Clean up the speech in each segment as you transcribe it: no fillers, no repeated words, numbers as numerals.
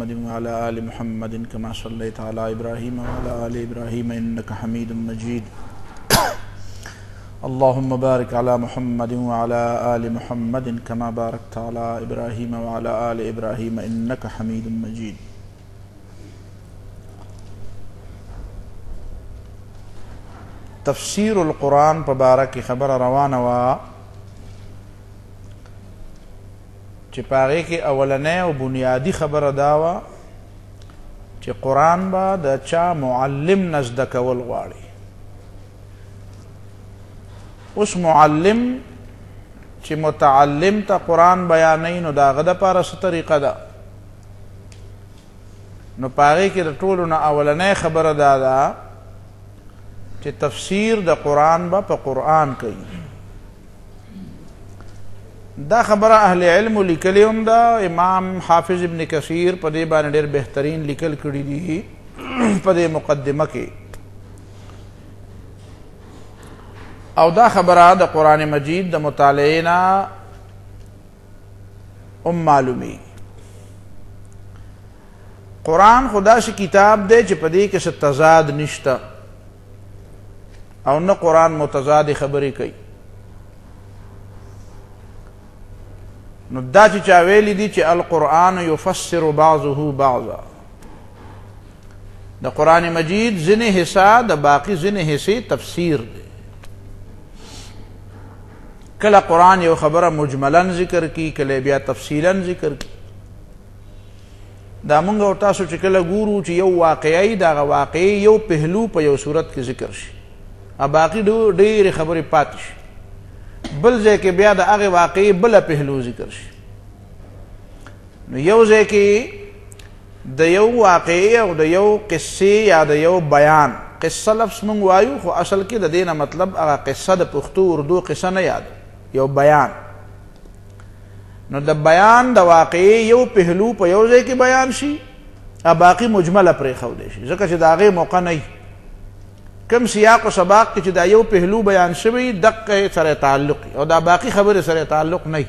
محمد وعلى آل محمد كما صليت على إبراهيم وعلى آل إبراهيم إنك حميد مجيد اللهم بارك على محمد وعلى آل محمد كما باركت على إبراهيم وعلى آل إبراهيم إنك حميد مجيد. تفسیر القرآن پبارک خبر روانه وا چې پاغې کې اولنۍ او بنیادی خبره دا وه چې قرآن به د چا معلم نه زده کول غواړي. اوس معلم چې متعلم ته قرآن بیانوي نو د هغه دپاره څه طریقه ده؟ نو پاغې کې د ټولو نه اولنۍ خبره دا ده چې تفسیر د قرآن به په قرآن کوي. دا خبره اهل علم لیکلی هم ده. امام حافظ ابن کثیر په دې باندې ډېر بهترین لیکل کړي دي په دې مقدمه کې. او دا خبره د قرآن مجید د مطالعې نه معلومي. قرآن خدا شي کتاب دی چې په دې کې څه تضاد نشته او نه قرآن متضاد خبرې کوي. نو دا چې چا ویلی دي چې القرآن یفسر بعضه بعضا، د قرآن مجید ځینې حصہ د باقی ځینې حصې تفسیر دی. کله قرآن یو خبره مجملا ذکر کی، کله بیا تفصیلا ذکر کی. دا مونږ او تاسو چې کله ګورو چې یو واقعي د هغه واقعي یو پهلو په یو صورت کې ذکر شي، باقی ډېرې خبرې پاتې شي، بل ځای کې بیا د هغې واقعي بله پهلو ذکر شي. نو یو ځای کې د یو واقعي او د یو قصې یا د یو بیان، قصه لفظ مونږ وایو خو اصل کې د دې نه مطلب هغه قصه د پښتو اردو قصه نه یاد، یو بیان. نو د بیان د واقعي یو پهلو په یو ځای کې بیان شي، باقي مجمله پرېښودی شي ځکه چې د هغې موقع نه وي. کم سیاق و سباق کې چې دا یو پهلو بیان شوی دقه سره تعلق او دا باقی خبرې سره تعلق نه.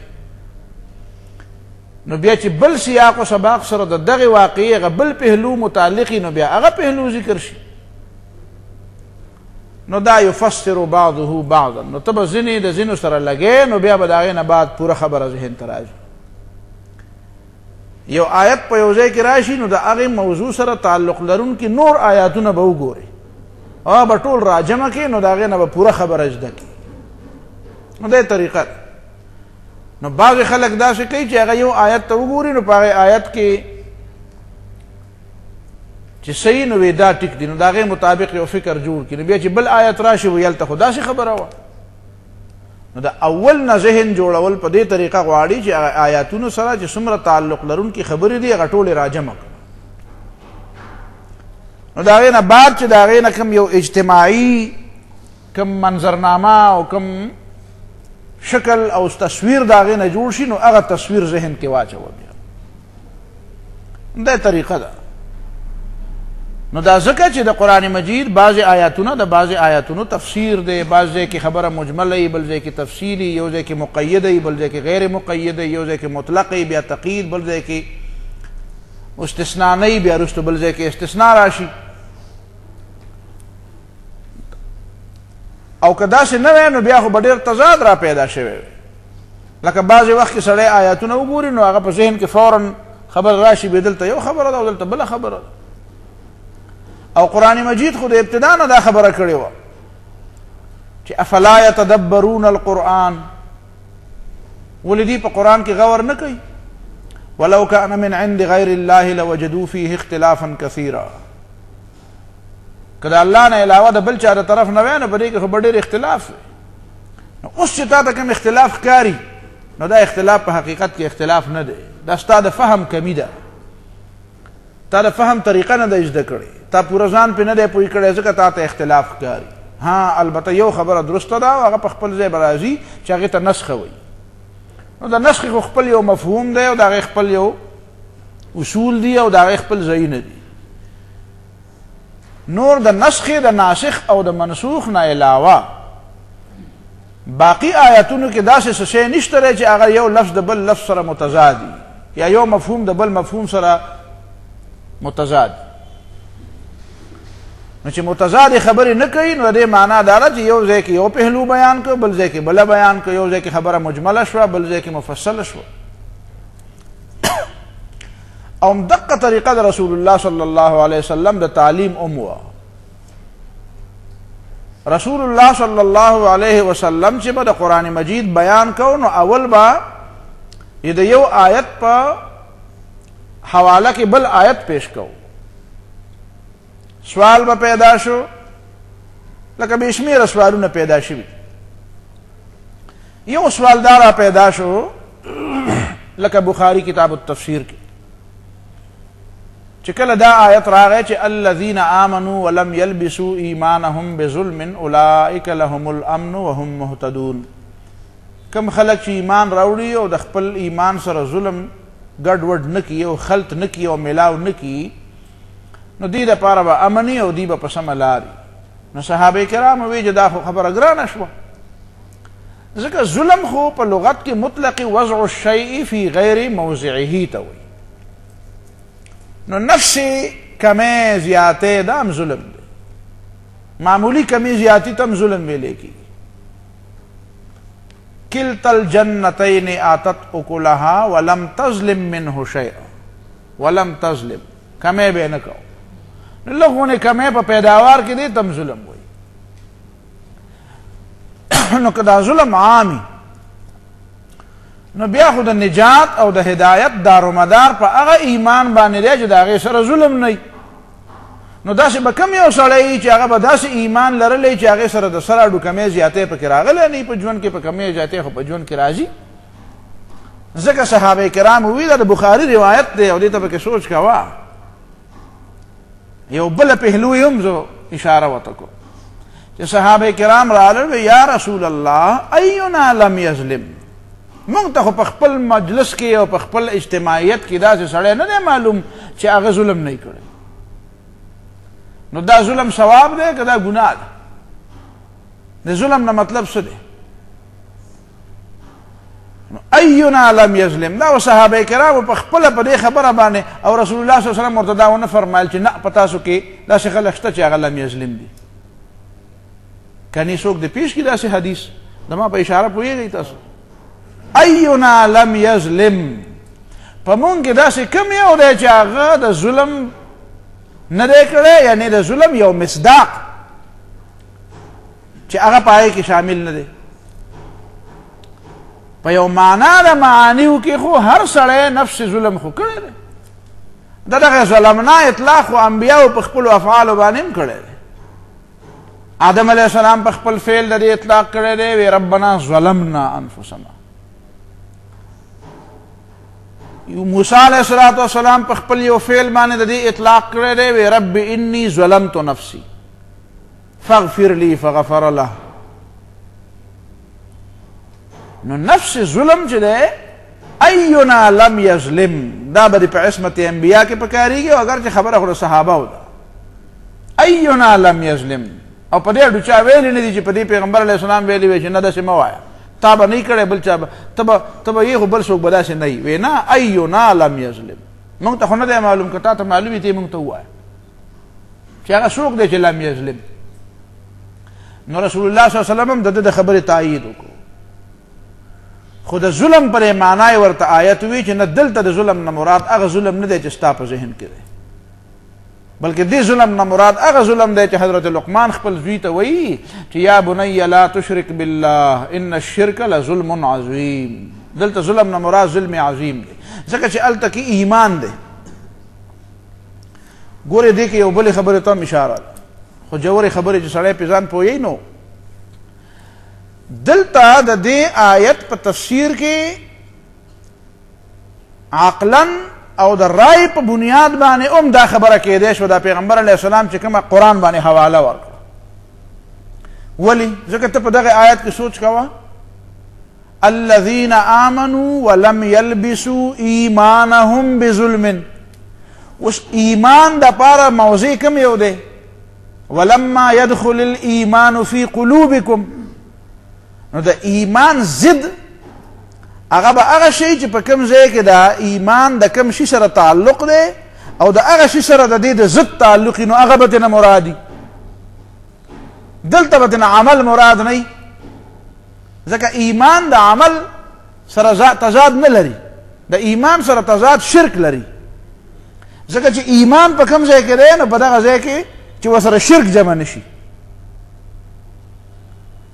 نو بیا چې بل سیاق و سباق سره د دغه واقعي هغه بل پهلو متعلقي نو بیا هغه پهلو ذکر شي. نو دا یفسر بعضه بعضا، نو ته به ځینې د ځینو سره لګې نو بیا به د هغې نه بعد پوره خبره ذهن ته راځي. یو آیت په یو ځای کې راشي نو د هغې موضوع سره تعلق لرونکي نور آیاتونه به وګورئ او به ټول راجمع کې نو د هغې نه به پوره خبره زده کړي. نو دې طریقه ده. نو بعضې خلک داسې کوي چې هغه یو آیت ته وګوري نو په هغې آیت کې چې صحیح نو وی دا ټیک دي نو د هغې مطابق یو فکر جوړ کړي، نو بیا چې بل آیت راشي وي هلته خو داسې خبره وه. نو د اول نه ذهن جوړول په دې طریقه غواړي چې هغه آیاتونو سره چې څومره تعلق لرونکي خبرې دي هغه ټولې راجمع کړي. نو د هغې نه بعد چې د هغې نه کوم یو اجتماعي کوم منظرنامه او کوم شکل او تصویر د هغې نه جوړ شي نو هغه تصویر ذهن کې واچوه بیا. دا طریقه ده. نو دا ځکه چې د قرآن مجید بعضې آیاتونه د بعضې آیاتونو تفسیر دی، بعض ځای کې خبره مجمله وي، بل ځای کې تفصیلي، یو ځای کې مقیده وي، بل ځای کې غیر مقیده، یو ځای کې مطلق وي بیا تقیید، بل ځای کې استثناء نه وي بیا وروسته بل ځای کې استثناء راشي. او که داسې نه وی نو بیا خو به ډېر تضاد را پیدا شوی وي. لکه بعضې وخت کې سړی آیاتونه وګوري نو هغه په ذهن کې فورا خبر راشي بیا دلته یو خبره ده او دلته بله خبره ده. او قرآن مجید خو د ابتدا نه دا خبره کړې وه چې افلا یتدبرون القرآن، ولې دوی په قرآن کې غور نه کوي؟ ولو کان من عند غیر الله لوجدوا فیه اختلافا کثیرا. که د الله نه علاوه د بل چا د طرف نه وی نو په دې کې خو به ډېر اختلاف وي. نو اوس چې تا ته کوم اختلاف ښکاري نو دا اختلاف په حقیقت کې اختلاف نه دی، دا ستا د فهم کمی ده، تا د فهم طریقه نه ده زده کړې، تا پوره ځان پې نه دی پوه کړی ځکه تا ته اختلاف ښکاري. ها البته یو خبره درسته ده او هغه په خپل ځای به راځي چې هغې ته نسخه وایي. نو د نسخې خو خپل یو مفهوم دی او د هغې خپل یو اصول دي او د هغې خپل ځایونه دي. نور د نسخې د ناسخ او د منسوخ نه علاوه باقی آیاتونو کې داسې څه شی نشته دی چې هغه یو لفظ د بل لفظ سره متضاد وي یا یو مفهوم د بل مفهوم سره متضاد. نو چې متضاد خبرې نه کوي نو د دې معنا دا ده چې یو ځای کې یو پهلو بیان کړو، بل ځای کې بله بیان کړو، یو ځای کې خبره مجمله شوه، بل ځای کې مفصله شوه. او دقه طریقه د رسول الله صلی الله علیه وسلم د تعلیم وه. رسول الله صلی الله علیه وسلم چې به د قرآن مجید بیان کو نو اول به د یو آیت په حواله کې بل آیت پیش کو. سوال به پیدا شو، لکه بے شمیره سوالونه پیدا شوي. یو سوال دارا پیدا شو لکه بخاری کتاب التفسیر کې چې کله دا آیت راغی چې الذین آمنوا ولم یلبسوا ایمانهم بظلم اولئک لهم الامن وهم مهتدون. کم خلق چې ایمان راوړي او د خپل ایمان سره ظلم ګډوډ نه کړي او خلط نه کړي او میلاو نه کړي نو دې دپاره به امني او دوی به په سمه لارې. نو صحابه کرام وایي چې دا خو خبره ګرانه شوه، ځکه ظلم خو په لغت کې مطلق وضع الشیء فی غیر موضعه ته وایي. نو نفس کمی زیاته دا هم ظلم دی، معمولی کمی زیاتی تم ظلم ویلے کی. کلتا الجنتین آتت اکلها ولم تظلم منه شیئا، ولم تظلم کمی بے نکو. لوگوں نے کمی پا پیداوار کی دی تم ظلم ہوئی. نو کدا ظلم عامی نو بیا خو د نجات او د هدایت دارومدار په هغه ایمان باندې دی چې د هغې سره ظلم نه وي. نو داسې به کم یو سړی چې هغه به داسې ایمان لرلی چې هغې سره د سره اډو کمی زیاتی پکې راغلی نه په ژوند کې، په کمی زیاتی خو په ژوند کې راځي. ځکه صحابه کرام وویل دا د بخاري روایت دی او دې ته پکې سوچ کوه. یو بله پهلو یې هم زه اشاره ورته کړو چې صحابه کرام راغلل یا رسول الله اینا لم یظلم. مونږ ته خو په خپل مجلس کې او په خپل اجتماعیت کې داسې سړی نه دی معلوم چې هغه ظلم نه کړی. نو دا ظلم ثواب دی که دا ګناه ده؟ د ظلم نه مطلب څه دی؟ اینا لم یظلم دا صحابه کرامو په خپله په دې خبره باندې او رسول الله صلی الله علیه وسلم ورته دا ونه فرمایل چې نه په تاسو کې داسې خلک شته چې هغه لم یظلم دي. کنی څوک د پیش کې داسې حدیث زما په اشاره پوهېږئ تاسو؟ اینا لم یظلم، په مونږ کې داسې کم یو دی چې هغه د ظلم نه دی کړی، یعنی د ظلم یو مصداق چې هغه په هغې کې شامل نه دی. په یو معنا د معانیو کې خو هر سړی نفس ظلم خو کړی دی. د دغه ظلمنا اطلاق خو انبیاو په خپلو افعالو باندې هم کړی دی. آدم علیه السلام په خپل فعل د دې اطلاق کړی دی، وی ربنا ظلمنا انفسنا. موسی علیہ السلام په خپل یو فعل باندې د دې اطلاق کړی دی، وی رب انی ظلمت نفسی فاغفر لی فغفر له. نو نفس ظلم چې دی اینا لم یظلم دا به په عصمت انبیا کې پکارېږي، اگر چې خبره خو د صحابهو ده. اینا لم یظلم او په دې اډو چا ویلي نه دي چې په دې پیغمبر علیه السلام ویلي وی چې نه داسې مه وایه، تا به نه کړی بل چا به ته به یې خو بل څوک به داسې نه وي. وی نه اینا لم یظلم، مونږ ته خو نه دی معلوم، که تا ته معلوم وي ته یې مونږ ته ووایه چې هغه څوک دی چې لم یظلم. نو رسول الله صلی الله علیه وسلم هم د ده د خبرې تایید وکړو. خو د ظلم پر معنی ورته آیت وی چې نه دلته د ظلم نه مراد هغه ظلم نه دی چې ستا په ذهن کې دی، بلکې دې ظلم نه مراد هغه ظلم دی چې حضرت لقمان خپل زوی ته وایي چې یا بنی لا تشرک بالله ان الشرک لظلم عظیم. دلته ظلم نه مراد ظلم عظیم دی، ځکه چې هلته کې ایمان دی. ګورې دې کې یو بلې خبرې ته هم اشاره ده، خو جوړې خبرې چې سړی پې ځان پوهیږي نو دلته د دې آیت په تفسیر کې عقلاً او د رای په بنیاد باندې هم دا خبره کېدی شو دا پیغمبر علیه السلام چې کومه قرآن باندې حواله ورکړه. ولې؟ ځکه ته په دغه آیت کې سوچ کوه الذین آمنوا ولم یلبسوا ایمانهم بظلم. اوس ایمان د پاره موضع کوم یو دی؟ ولما يدخل الایمان فی قلوبکم. نو د ایمان ضد هغه به هغه شی چې په کوم ځای کې د ایمان د کوم شي سره تعلق دی او د هغه شي سره د دې د ضد تعلق نو هغه به ترنه مرادي. دلته به ترنه عمل مراد نه وي، ځکه ایمان د عمل سره تضاد نه لري، د ایمان سره تضاد شرک لري، ځکه چې ایمان په کوم ځای کې دی نو په دغه ځای کې چې ورسره شرک جمع نشي.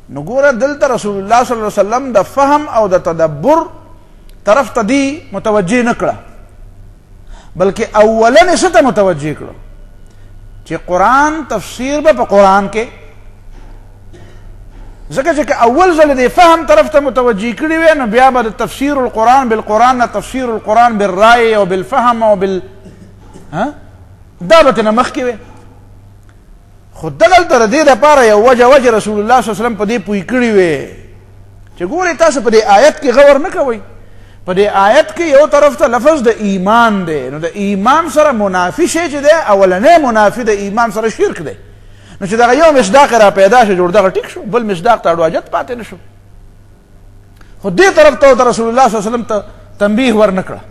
نو ګوره دلته رسول الله صلی الله علیه وسلم د فهم او د تدبر طرف ته دی متوجه نه کړه، بلکې اولن څه ته متوجه کړه چې قرآن تفسیر به په قرآن کې، ځکه چې اول ځل د فهم طرف ته متوجه کړي وي نو بیا به د تفسیر القرآن بالقرآن نه تفسیر القرآن بالرأي او بالفهم او دا به ترنه مخکې وي. خو دلته د دې دپاره یو وجه رسول الله صلی الله علیه وسلم په دې پوه کړي وي چې ګورئ تاسو په دې آیت کې غور نه کوئ، په دې آیت کې یو طرف ته لفظ د ایمان دی، نو د ایمان سره منافي شی چې دی اولنی منافي د ایمان سره شرک دی، نو چې دغه یو مصداق را پیدا شو جوړ دغه ټیک شو، بل مصداق ته اړواجت پاتې نه شو. خو دې طرف ته رسول الله صلی الله علیه وسلم ته تنبیه ورنه کړه،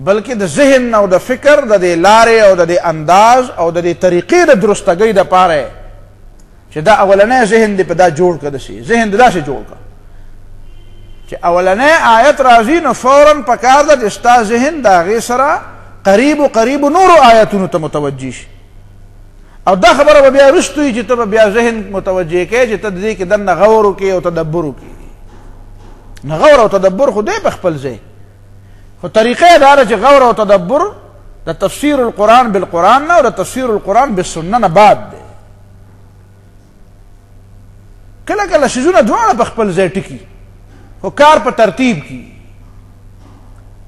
بلکې د ذهن او د فکر د دې لارې او د دې انداز او د دې طریقې د درستګۍ دپاره چې دا اولنی ذهن دې په دا جوړ کړه، داسې ذهن دې داسې جوړ کړه چې اولنی آیت راځي نو فوراً پکار ده چې ستا ذهن د هغې سره قریب نورو آیتونو ته متوجه شي، او دا خبره به بیا وروسته وي چې ته به بیا ذهن متوجه کوې چې ته د دې کې دننه غور وکړې او تدبر وکړې. نه غور او تدبر خو دی په خپل ځای، خو طریقه دا ده چې غور او تدبر د تفسیر القرآن بالقرآن نه او د تفسیر القرآن بالسنه نه بعد دی. کله کله شیزونه دواړه په خپل ځای ټکي، خو کار په ترتیب کې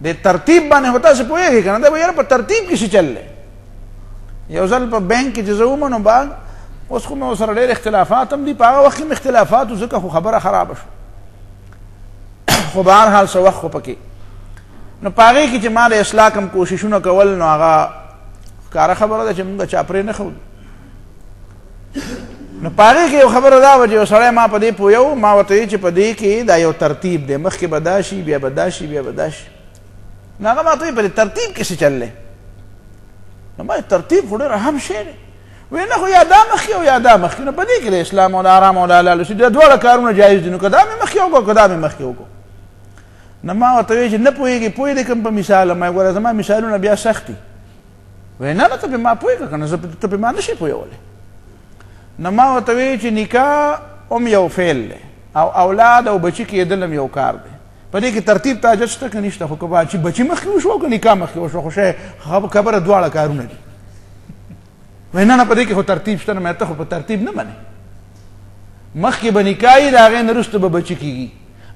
د ترتیب باندې خو تاسو پوهېږئ که نه، دا به یاره په ترتیب کې څه چل دی. یو ځل په بینک کې چې زه وم نو بعد اوس خو مې ورسره ډېر اختلافات هم دي، په هغه وخت کې مې اختلافات و ځکه خو خبره خرابه شو، خو به هر حال څه وخت خو پکې نو په هغې کې چې ما د اصلاح کوم کوششونه کول نو هغه ښکاره خبره ده چې موږ چا پرې نه ښودو. نو په هغې کې یو خبره دا وه چې یو سړی ما په دې پوهیو، ما ورته ویل چې په دې کې دا یو ترتیب دی، مخکې به دا شي بیا به دا شي بیا به دا شي. نو هغه ما ته ویل په دې ترتیب کې څه چل دی؟ نو ما ترتیب خو ډېر اهم شی دی. وی نه خو یا دا مخکې او یا دا مخکې، نو په دې کې د اسلام او د حرام او د حلال دا دواړه کارونه جایز دي، نو که دا مې مخکې وکړو که دا مې مخکې وکړو. نو ما ورته ویل چې نه پوهېږې پوه دې کوم په مثال ما ګوره زما مثالونه بیا سخت دي. وی نه ته پې ما پوهېږه که نه ته پې ما نه شي پوهولی. نو ما ورته ویل چې نکاح هم یو فعل دی او اولاد او بچي کېدل هم یو کار دی، په دې کې ترتیب ته حاجت شته که نشته، خو که بچي مخکې وشو او که نکاح مخکې وشو خو شی خبره دواړه کارونه دي. وایي نه په دې کې خو ترتیب شته. نه ته خو په ترتیب نه منې، مخکې به نکاح وي د هغې نه وروسته به بچي کېږي،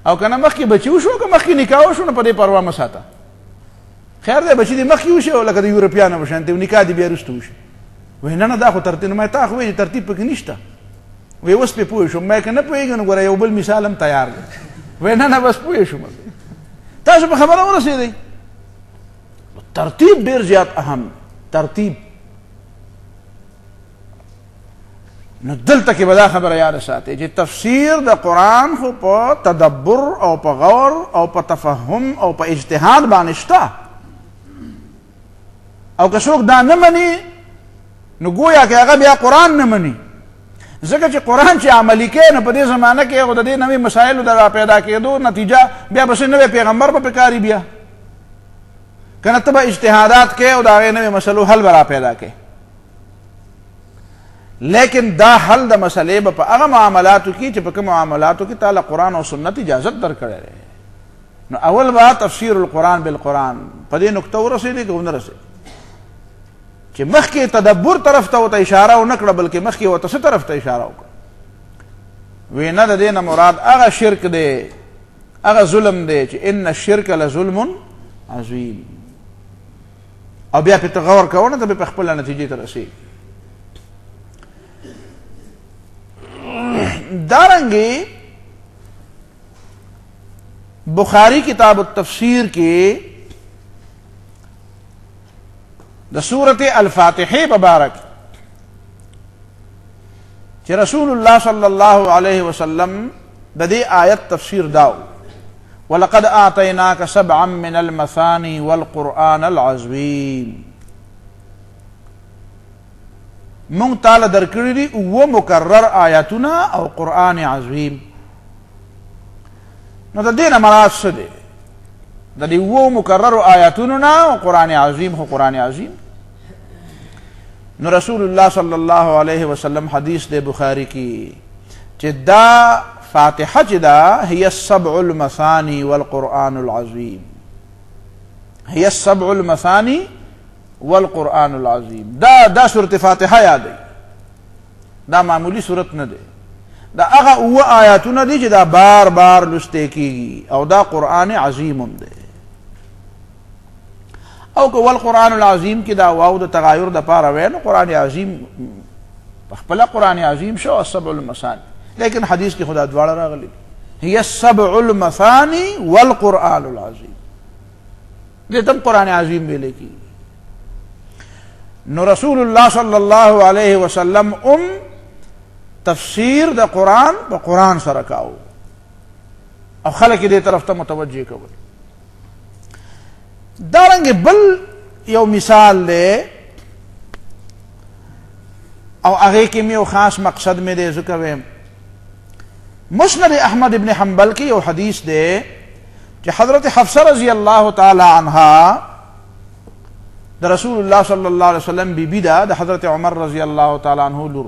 او که نه مخکې بچي وشو که مخکې نکاح وشو نو په دې پروا مه ساته. خیر دی بچي دې مخکې وشي او لکه د یورپیانو په شانتې نکاح دې بیا وروسته وشي. وایي نه دا خو ترتیب نه، ما تا خو وایي ترتیب پکې نشته. وایي اوس پې پوه شوم. ما که نه پوهېږم نو ګوره یو بل مثال هم تیار دی. وایي نه بس پوه شوم. تاسو په خبره ورسېدئ. ترتیب ډېر زیات اهم ترتیب. نو دلته کې به دا خبره یاد ساتئ چې تفسیر د قرآن خو په تدبر او په غور او په تفهم او په اجتهاد باندې شته، او که څوک دا نه مني نو ګویا که هغه بیا قرآن نه مني، ځکه چې قرآن چې عملي کوي نو په دې زمانه کې هغو د دې نوې مسایلو د راپیدا کېدو نتیجه بیا به څه نوی پیغمبر به پکاري بیا که نه ته به اجتهادات کوې او د هغې نوې مسلو حل به راپیدا کوې. لیکن دا حل د مسئلې به په هغه معاملاتو کې چې په کوم معاملاتو کې تعالی قرآن او سنت اجازت درکړی دی. نو اول به تفسیر القرآن بالقرآن په دې نقطه ورسېدې که ونه رسېدې چې مخکې تدبر طرف ته ورته اشاره ونه کړه بلکې مخکې ورته څه طرف ته اشاره وکړه. وی نه د دې نه مراد هغه شرک دی، هغه ظلم دی چې ان الشرک لظلم عظیم، او بیا پې ته غور کوه نه ته به په خپله نتیجې ته رسېږي. دارنگی بخاری کتاب التفسیر کی دا سورت الفاتحہ مبارک چی رسول اللہ صلی اللہ علیہ وسلم دا دی آیت تفسیر داو وَلَقَدْ آتَيْنَاكَ سَبْعًا مِّنَ الْمَثَانِي وَالْقُرْآنَ الْعَظِيمِ مونږ تعالی درکړي دي اوه مکرر آیاتونه او قرآن عظیم. نو د دې نه مراد څه دی؟ د دې اوه مکررو آیاتونو نه او قرآن عظیم خو قرآن عظیم. نو رسول الله صلی الله علیه وسلم حدیث دی بخاری کی چې دا فاتحه چې دا هي السبع المثاني والقرآن العظیم، هي السبع المثاني والقرآن العظیم. دا سورة فاتحه یادی، دا معمولی سورت نه دی، دا هغه اوه آیاتونه دي چې دا بار بار لسته کیږي او دا قرآن عظیم دی. او که والقرآن العظیم کی دا واو د تغایر د پاره وینو قرآن عظیم خپل قرآن عظیم شو السبع المثاني، لیکن حدیث کی خدا دواړه راغلی هي السبع المثاني والقرآن العظیم، دې تم قرآن عظیم ویل کی. نو رسول الله صلی الله علیه وسلم تفسیر د قرآن په قرآن سره کاو او خلک دې طرف ته متوجه کول. دارنګ بل یو مثال دی او هغه کې یو خاص مقصد مې دی ذکر ویم. مسند احمد ابن حنبل کی یو حدیث دی چې حضرت حفصه رضی الله تعالی عنها د رسول الله صلی الله علیه وسلم بیبی دا د حضرت عمر رضی الله تعالی عنہ لور.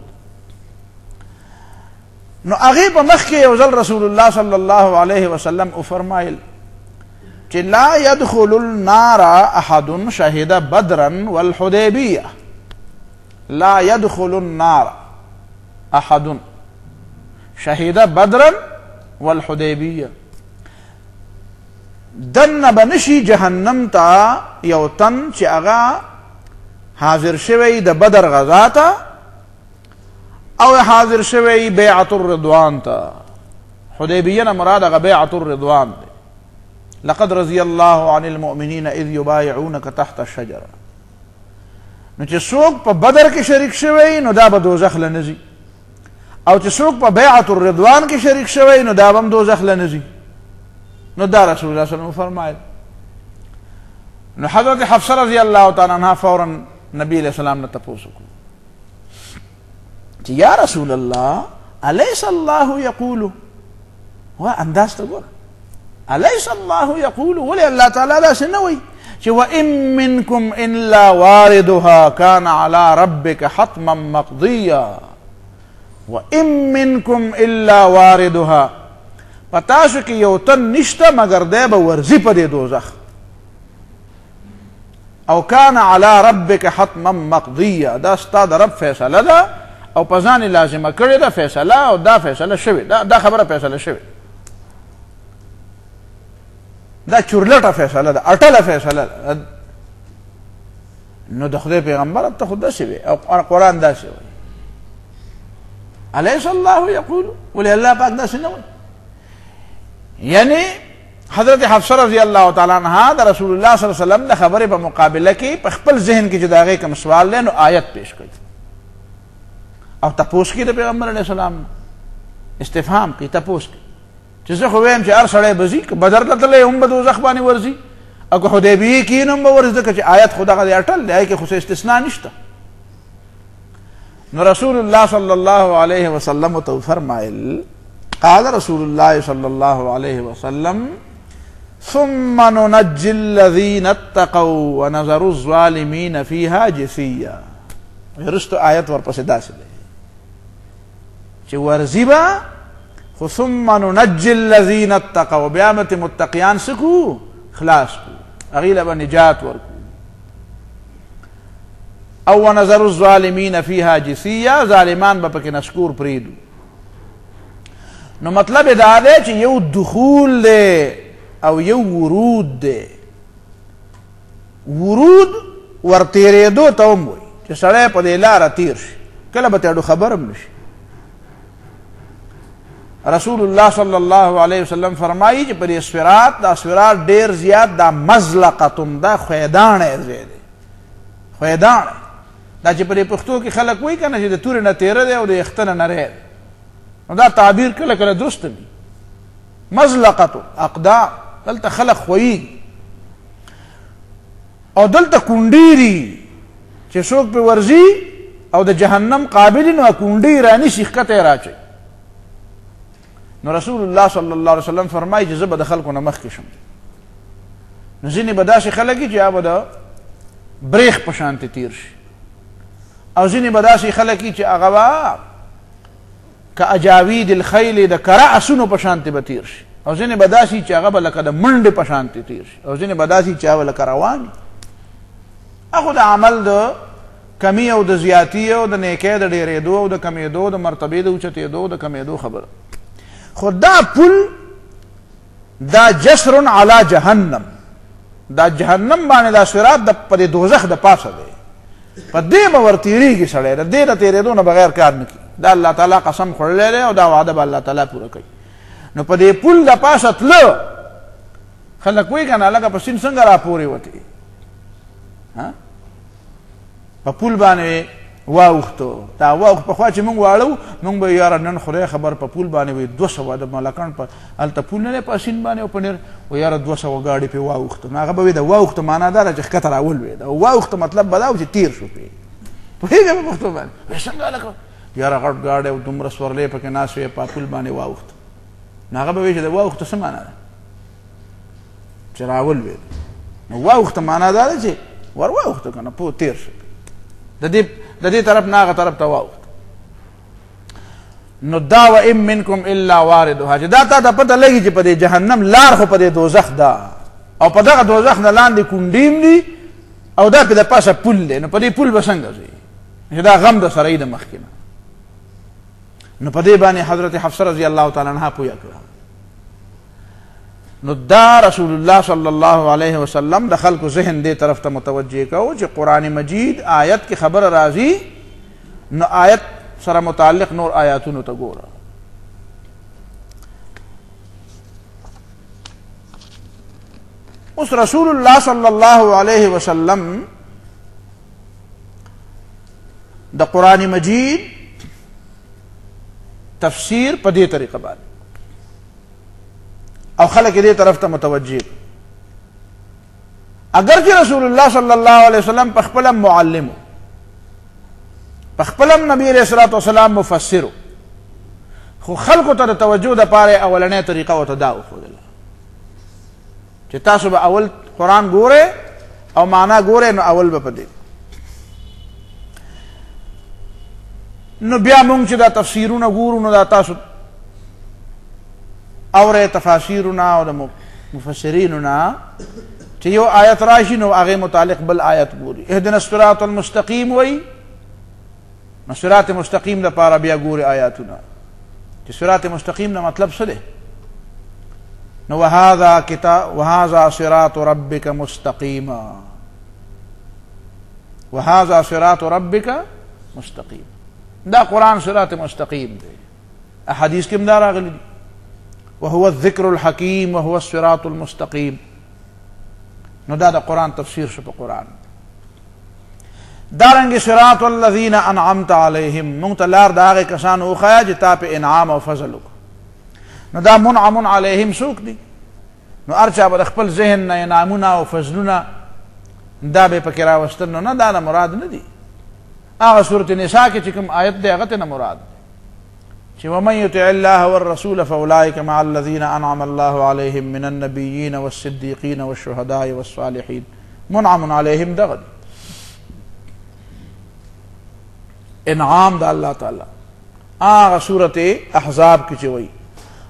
نو هغه په مخ کې یو ځل رسول الله صلی الله علیه وسلم او فرمایل چې لا يدخل النار احد شهد بدرا والحديبيه، لا يدخل النار احد شهد بدرا والحديبيه، دن بنشي جهنم تا یو تن چې هغه حاضر شوی د بدر غزا ته او حاضر شوی بیعت الرضوان ته. حدیبیه نه مراد هغه بیعت الرضوان دی. لقد رضی الله عن المؤمنین اذ یبایعونک تحت الشجره. نو چې څوک په بدر کې شریک شوی نو دا به دوزخ له نځي، او چې څوک په بیعت الرضوان کې شریک شوی نو دا به هم دوزخ له نځي. نو دا رسول الله صلی الله علیه وسلم فرمایل. نو حضرت حفصه رضی الله تعالی عنها فورا نبی علیہ السلام نے تپوس کو چې یا رسول الله الیس الله یقول، و انداز ته ګور، الیس الله یقول، ولی الله تعالی لا سنوي چې وان منکم الا واردها كان على ربك حتما مقضيا، وان منکم الا واردها، پتاسو کې یو تن نشته مگر دی به ورزي په دې دوزخ، او کان علی ربک حتما مقضیه، دا ستا د رب فیصله ده او په ځان لازمه کړې ده فیصله، او دا فیصله شوې، دا خبره فیصله شوې، دا چورلټه فیصله ده، اټله فیصله ده. نو د خدای پیغمبر ته خو داسې وي او قرآن داسې وي. الیس الله یقول، ولی الله پاک داسې نه وایي. یعنی حضرت حفصه رضی الله تعالی عنها د رسول الله صلی الله علیه وسلم د خبرې په مقابله کې په خپل ذهن کې چې د هغې کوم سوال دی نو آیت پیش کړي او تپوس کړي د پیغمبر علیه السلام، استفهام کړي، تپوس کړي چې زه خو ویم چې هر سړی به ځي، که بدر ته تللی هم به دوزخ باندې ورځي، او که حدیبیې کې هم به ورځي، ځکه چې آیت خو دغه دی اټل دی، هغې کې خو څه استثنا نشته. نو رسول الله صلی الله علیه وسلم ته فرمایل، قال رسول الله صلی الله علیه وسلم ثم ننجي الذين اتقوا ونذر الظالمين فيها جثيا. ورستو آیت ورپسې داسې دی چې ورځي به خو ثم ننجي الذين اتقوا، بیا مت متقیان سکو خلاص کو، هغې له به نجات ورکو، او ونذر الظالمين فيها جثيا، ظالمان به پکې نسکور پریدو. نو مطلب دا دی چې یو دخول دی او یو ورود دی. ورود ورتیرېدو ته هم وایي چې سړی په دې لاره تیر شي، کله به ته خبر هم نشي. رسول الله صلی الله علیه وسلم فرمایي چې په دې صراط، دا صراط ډېر زیات دا مزلقتون، دا خویداڼی ځای دی، خویداڼی دا چې په دې پښتو کې خلک وایي که نه چې د تورې نه تیره دی او د یخته نه نری دی، نو دا تعبیر کله کله درسته وي. مزلقتو اقدام، دلته خلق خویږي او دلته کونډې دي چې څوک پې ورځي او د جهنم قابل نو کونډي رانی شیخته راچي. نو رسول الله صلی الله علیه وسلم فرمایي چې زه به د خلکو نه مخکې شم. نو ځینې به داسې خلک چې هغه به د بریښ په شانتې تیر شي، او ځینې به داسې خلک چې هغه به که اجاوید الخیل د کره اسونو په شانتې به تیر شي، او ځینې به داسې چې هغه به لکه د منډې په شانتې تیر شي، او ځینې به داسې چې هغه لکه روان وي. هغه د عمل د کمی او د زیاتی او د نیکۍ د ډېرېدو او د کمېدو د مرتبې د اوچتېدو او د کمېدو خبره. خو دا پل دا جسر علی جهنم، دا جهنم باندې دا صراط د په دوزخ د پاسه دی، په دې به ور تېرېږي سړی، د دې نه تېرېدو نه بغیر کار نه کوي. دا الله تعالی قسم خوړلی دی او دا وعده به الله تعالی پوره کوي. نو په دې پل د پاسه تله خلک وایي که نه لکه په سیند څنګه راپورې وتې، په پل باندې واوښتو. دا واوښت پخوا چې مونږ واړو مونږ به یاره نن خدای خبر په پل باندې وایي 200 د ملکان په هلته پل نه دی په سیند باندې او په نیر و یاره 200 ګاډي پې واوښتو. نو هغه به وایي د واوښتو معنا دا ده چې ښکته راولوېد، او واوښتو مطلب به دا و چې تیر شو پې. پوهېږه په پښتو باندې وایي څنګه هلکه یاره غټ ګاډی او دومره سورلی پکې ناست وې په پل باندې واوښت. نو هغه به وایي چې د واوښتو څه معنا ده چې راولوېد. نو واوښته معنا دا ده چې ور واوښتو که نه پوه تیر شو، د دې طرف نه هغه طرف ته واوښت. نو دا و ان منکم الا واردها، چې دا تا ته پته لګي چې په دې جهنم لار خو په دې دوزخ ده، او په دغه دوزخ نه لاندې کونډیم دي، او دا پې د پاسه پل دی. نو په دې پل به څنګه ځي چې دا غم د سره یې د مخکې نه. نو په دې باندې حضرت حفصه رضی الله تعالی عنها پویه کړه. نو دا رسول الله صلی الله علیه وسلم د خلکو ذهن دې طرف ته متوجه کو چې قرآن مجید آیت کې خبر راځي، نو آیت سره متعلق نور آیاتونو ته ګوره. اوس رسول الله صلی الله علیه وسلم د قرآن مجید تفسیر په دې طریقه باندې او خلق دې طرف ته متوجه. اگر چې رسول الله صلی الله علیه وسلم په خپل معلم، په خپل نبی علیہ الصلوۃ والسلام مفسر، خو خلق ته توجه د پاره اولنې طریقه وته دا وخدله چې تاسو به اول قرآن ګوره او معنا ګوره، نو اول به پدې. نو بیا مونږ چې دا تفسیرونه ګورو نو دا تاسو اوره تفاسیرنا او د مفسریننا چې یو آیت راشي نو هغه متعلق بل آیت ګوري. اهدنا الصراط المستقیم وای، نو صراط مستقیم د پاره بیا ګوري آیاتونه چې صراط مستقیم نه مطلب څه دی. نو وهذا کتاب وهذا صراط ربک مستقیما، وهذا صراط ربک مستقیم، دا قرآن صراط مستقیم دی. احادیث کې دا راغلي وهو الذکر الحکیم وهو الصراط المستقیم. نو دا قرآن تفسیر شو په قرآن. دارنګ صراط الذین انعمت علیہم، مونږ ته لار د هغې کسانو وښایه چې تا په انعام او فضل وکړو. نو دا منعم علیہم څوک دي؟ نو هر چا به د خپل ذهن نه انعامونه او فضلونه دا به پکې راوستل، نو نه دا نه مراد نه دي. هغه سورة نساء کې چې کوم آیت دی هغه ته نه مراد چې ومن یطع الله والرسول فاولئک مع الذین انعم الله علیهم من النبیین والصدیقین والشهداء والصالحین. منعم علیهم دغه انعام د الله تعالی. هغه سورة احزاب کې چې وایي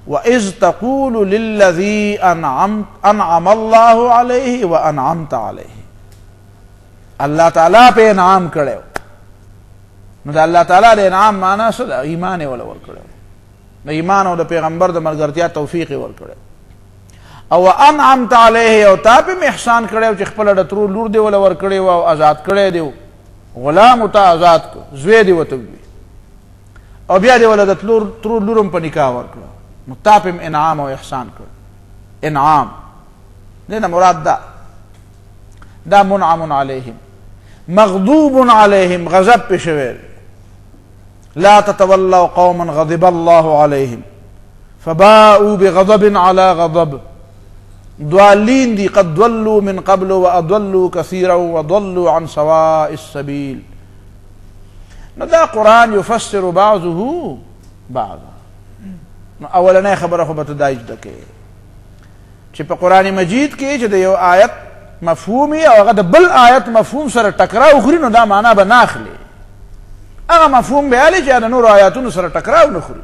وَإِذْ تَقُولُ لِلَّذِي أَنْعَمَ اللَّهُ عَلَيْهِ وَأَنْعَمْتَ عَلَيْهِ، اللہ تعالیٰ پہ انعام کرے. نو دا اللہ تعالیٰ دے انعام مانا څه ده؟ ایمان یې وله ورکړی، د ایمان او د پیغمبر د ملګرتیا توفیق یې ورکړی. او وانعمت علیه، او تا پې م احسان کړی چې خپله د ترور لور دې وله ورکړی و او آزاد کړی دی، غلام ورته آزاد کړو، زوی دې ورته وي، او بیا دې وله د ترور لور هم په نکاح ورکړه. نو تا پې م انعام او احسان کړ. انعام دې نه مراد دا منعم علیهم. مغضوب علیهم، غضب پې شوی. لا تتولوا قوما غضب الله عليهم فباءوا بغضب على غضب ضالين دي قد ضلوا من قبل واضلوا كثيرا وضلوا عن سواء السبيل. نو دا قرآن یفسر بعضه بعضا. نو اولنۍ خبره خو به ته دا زده کړې چې په قرآن مجید کې چې د یو آیت مفهوم وي او هغه د بل آیت مفهوم سره ټکراو خوري نو دا معنا به نه اخلي. هغه مفهوم به هلې چې د نورو آیاتونو سره ټکراو نه خوري.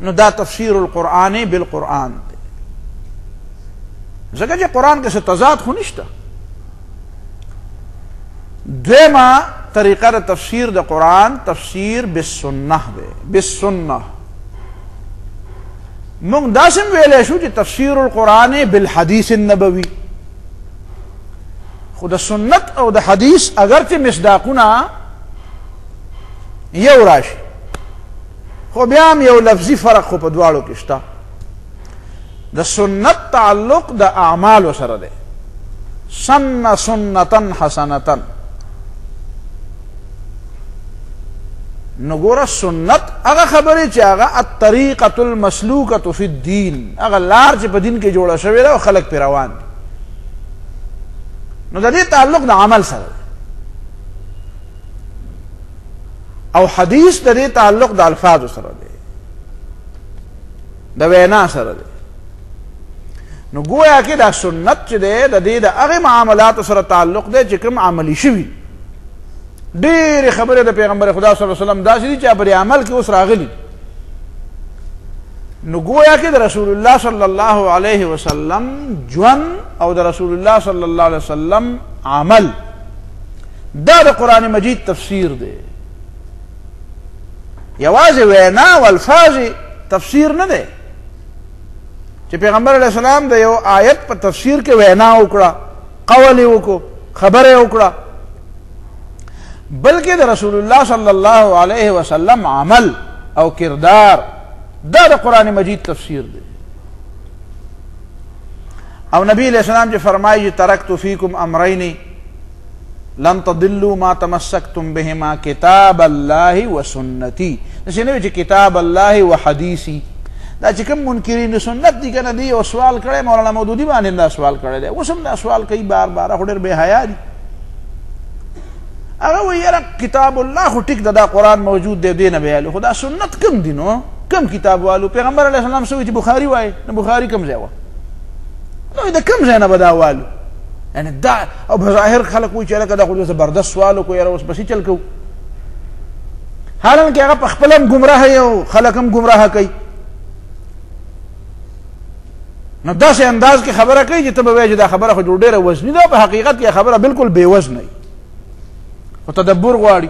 نو دا تفسیر القرآن بالقرآن دی. ځکه چې قرآن کې څه تضاد خو نشته. دویمه طریقه د تفسیر د قرآن تفسیر بالسنه دی. بالسنه مونږ داسې هم ویلی شو چې تفسیر القرآن بالحدیث النبوي، خو د سنت او د حدیث اگرچه مصداقونه یو راشي خو بیا هم یو لفظي فرق خو په دواړو کې شته. د سنت تعلق د اعمالو سره دی. سن سنتن حسنتن. نو ګوره سنت هغه خبرې چې هغه الطریقة المسلوکة فی الدین، هغه لار چې په دین کې جوړه شوې ده او خلک پرې روان دي. نو د دې تعلق د عمل سره دی. او حدیث د دې تعلق د الفاظو سره دی، د وینا سره دی. نو گویا کې دا سنت چې دی د دې د هغې معاملاتو سره تعلق دی چې کوم عملي شوي. ډېرې خبرې د پیغمبر خدا صلی الله علیه وسلم داسې دي چې پرې عمل کې اوس راغلي. نو گویا کې د رسول الله صلی الله علیه وسلم ژوند او د رسول الله صلی الله علیه وسلم عمل دا د قرآن مجید تفسیر دی. یوازې وینا او الفاظ تفسیر نه دی چې پیغمبر علیه السلام د یو آیت په تفسیر کې وینا وکړه، قول یې وکړو، خبره یې وکړه، بلکې د رسول الله صلی الله علیه وسلم عمل او کردار دا د قرآن مجید تفسیر دی. او نبی علیہ السلام جو فرمائی ترکت فیکم امرین لن تضلوا ما تمسکتم بهما کتاب اللہ و سنتی. داسې نه وي چې کتاب اللہ و حدیثی. دا چې کوم منکرین سنت دي کنه دی او سوال کړی مولانا مودودی باندې دا سوال کړی دی، اوس هم دا سوال کوي بار بار، خو ډېر بې حیا دي. هغه وایي یاره کتاب الله خو ټیک ده، دا قرآن موجود دی، دې نه ویلو، خو دا سنت کوم دي نو کم کتاب والو؟ پیغمبر علیه السلام څه وایي چې بخاري وایي، نو بخاري کوم ځای وه؟ نو د کوم ځای نه به دا والو؟ یعنې دا او بظاهر خلک وایي چې هلکه دا خو زبردست سوال وکړو، یاره اوس بسې چل کوو. حالانکې هغه په خپله هم ګمراه یي او خلک هم ګمراه کوي. نو داسې انداز کې خبره کوي چې ته به وایې چې دا خبره خو ډېره وزني ده، په حقیقت کې خبره بالکل بې وزنه وي، خو تدبر غواړي.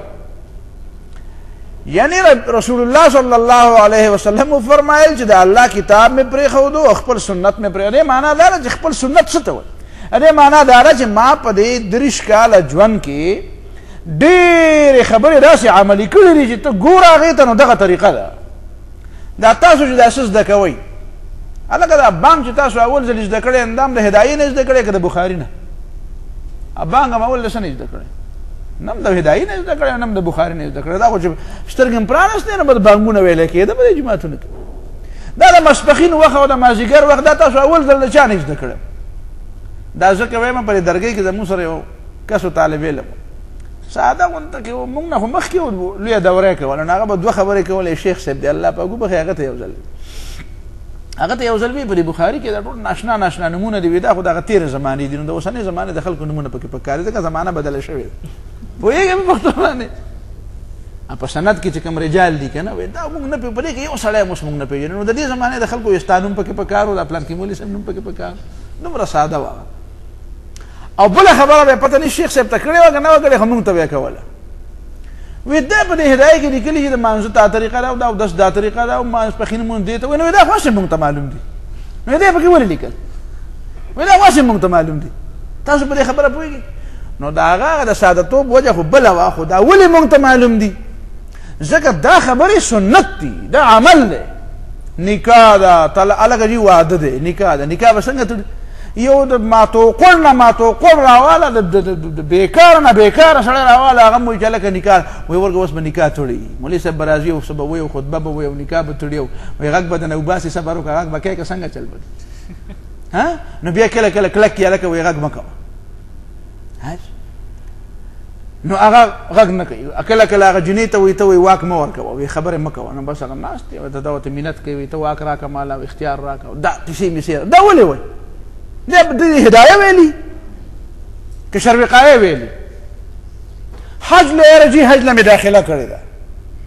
یعنی رسول الله صلی الله علیه وسلم فرمایل چې د الله کتاب مې پرېښودو او خپل سنت مې پرېښودو. دې معنا دا ده چې خپل سنت څه ته وایي؟ دې معنا دا ده چې ما په دې 30 کاله ژوند کې ډېرې خبرې داسې عملي کړي دي چې ته ګوره هغې ته نو دغه طریقه ده. دا تاسو چې دا څه زده کوئ، هلکه دا بانګ چې تاسو اول ځل زده کړی اندام د هدایې نه زده کړی که د بخاري نه؟ بانګ هم اول د څه نه زده کړی؟ نه هم د هدایې نه زده کړی، نه هم د بخاري نه زده کړی. دا خو چې سترګې هم پرانستې نه به د بانګونه ویلی کېده به د جوماتونو کې. دا د ماسپښین وخت او د مازدیګر وخت دا تاسو اول ځل د چا نه زده کړی؟ دا ځکه وایم په دې درګۍ کې زموږ سره یو کس و طالب علم ساده غونته کې موږ نه خو مخکې لویه دوره یې کوله، نو هغه به 2 خبرې کولې. شیخ صاحب دی الله پاک وبخښي، هغه ته یو ځل وی په بخاري کې دا ټول ناشنا ناشنا نمونه دي، دا خو دغه تېرې زمانې دي، نو د اوسنۍ زمانې د خلکو نمونه پکې پکار دي، ځکه زمانه بدله شوې ده. پوهېږې په پښتو باندې په سند کې چې کوم رجال دي که نه، دا موږ نه په دې کې یو سړی اوس موږ نه پېژنو. نو د دې زمانې د خلکو یو ستا نوم پکې پکار و، دا پلانکي مولي صاحب نوم پکې پکار، دومره ساده وه. او بله خبره به یې پته نه شیخ صاحب ته کړې وه که نه وه کړې، خو موږ ته به یې کوله. وی دا په دې هدایې کې لیکلي چې د مانځه دا طریقه ده او د اودس دا طریقه ده او ماسپښین مونځ دې ته وایي. نو دا خو هسې موږ ته معلوم دي، نو دا پکې ولې لیکل؟ وایي دا خو هسې موږ ته معلوم دي، تاسو په دې خبره پوهېږئ؟ نو د هغه د سادهتوب وجه خو بله وه، خو دا ولې موږ ته معلوم دي؟ ځکه دا خبرې سنت دي، دا عمل دی. نکاح ده هلکه جي واده دی، نکاح ده، نکاح به څنګه تړي؟ یو د ماتوقړ نه ماتوقړ راواله، د بېکاره نه بېکاره سړی راواله، هغه هم وایي چې هلکه نکاح وایي ورکه اوس به نکاح تړي. مولوي صاحب به راځي او څه به وایي او خطبه به وایي او نکاح به تړي او وایي غږ به د نه وباسي، صبر وکړه، غږ به کوې که څنګه چل به نو بیا کله کله کلک کړي هلکه وایي غږ مه کوه. نو هغه غږ نه کوي. کله کله هغه جنۍ ته وایي ته وایي واک مه ورکوه، وایي خبرې مه کوه، نو بس هغه ناست دی د ده ورته منت کوي ته واک راکړه ماله او اختیار راکړه دا کیسې میسې دا ولې وایي؟ د هدایه ویلي که شروقایه ویلي. حج له یاره جي حج له مې داخله کړې ده،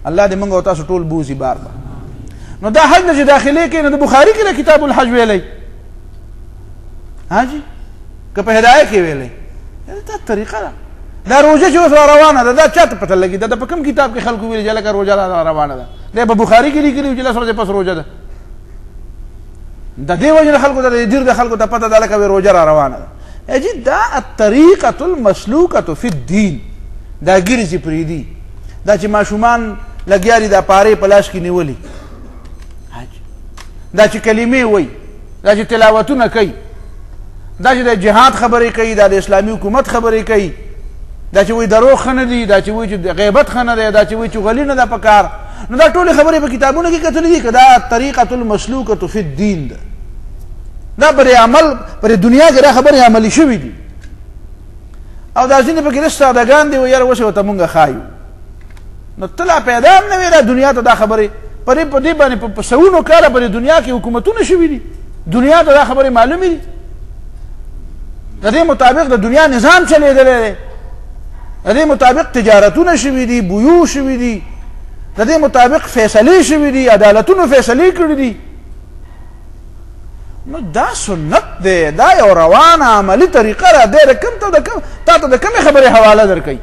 الله دې موږ او تاسو ټول بوځي بار بار. نو دا حج نه چې داخلې کوي نو د بخاري کې له کتاب الحج ویلی حاجي که په هدایه کې ویلی دا طریقه ده. دا روژه چې اوس روانه ده دا چا ته پته لګي؟ دا په کوم کتاب کې خلکو ویلي چې لکه روژه روانه ده؟ دا په بخاري کې لیکلي چې لس ورځې پس روژه ده. د دې وجې نه خلکو ته د ډېر د خلکو ته پته ده لکه روژه را روانه ده. اجي دا الطریقة المسلوکة فی الدین دا ګرځي پرېږدي دا چې ماشومان لګیا دي دا پارې په لاس کې نیولي دا چې کلمې وایي دا چې تلاوتونه کوي دا چې د جهاد خبرې کوي دا د اسلامي حکومت خبرې کوي دا چې وایي دروغ ښه نه دي دا چې وایي چې غیبت ښه نه دی دا چې وایي چغلي نه ده په کار. نو دا ټولې خبرې په کتابونو کې کتلې دي که دا طریقة المسلوکة فی الدین ده دا پرې عمل پرې دنیا کې دا خبرې عملي شوي دي. او دا ځینې پکې داسې سادهګان دي وایي یاره اوس یې ورته مونږ ښایو. نو ته لا پیدا هم نه وې دا دنیا ته دا خبرې په دې باندې په سوونو کاله په دنیا کې حکومتونه شوي دي دنیا ته دا خبرې معلومې دي د دې مطابق د دنیا نظام چلېدلی دی د دې مطابق تجارتونه شوي دي بیو شوي دي د دې مطابق فیصلې شوي دي عدالتونو فیصلې کړي دي. نو دا سنت دی دا یو روانه عملي طریقه را دی د کوم تا ته د کومې خبرې حواله درکوي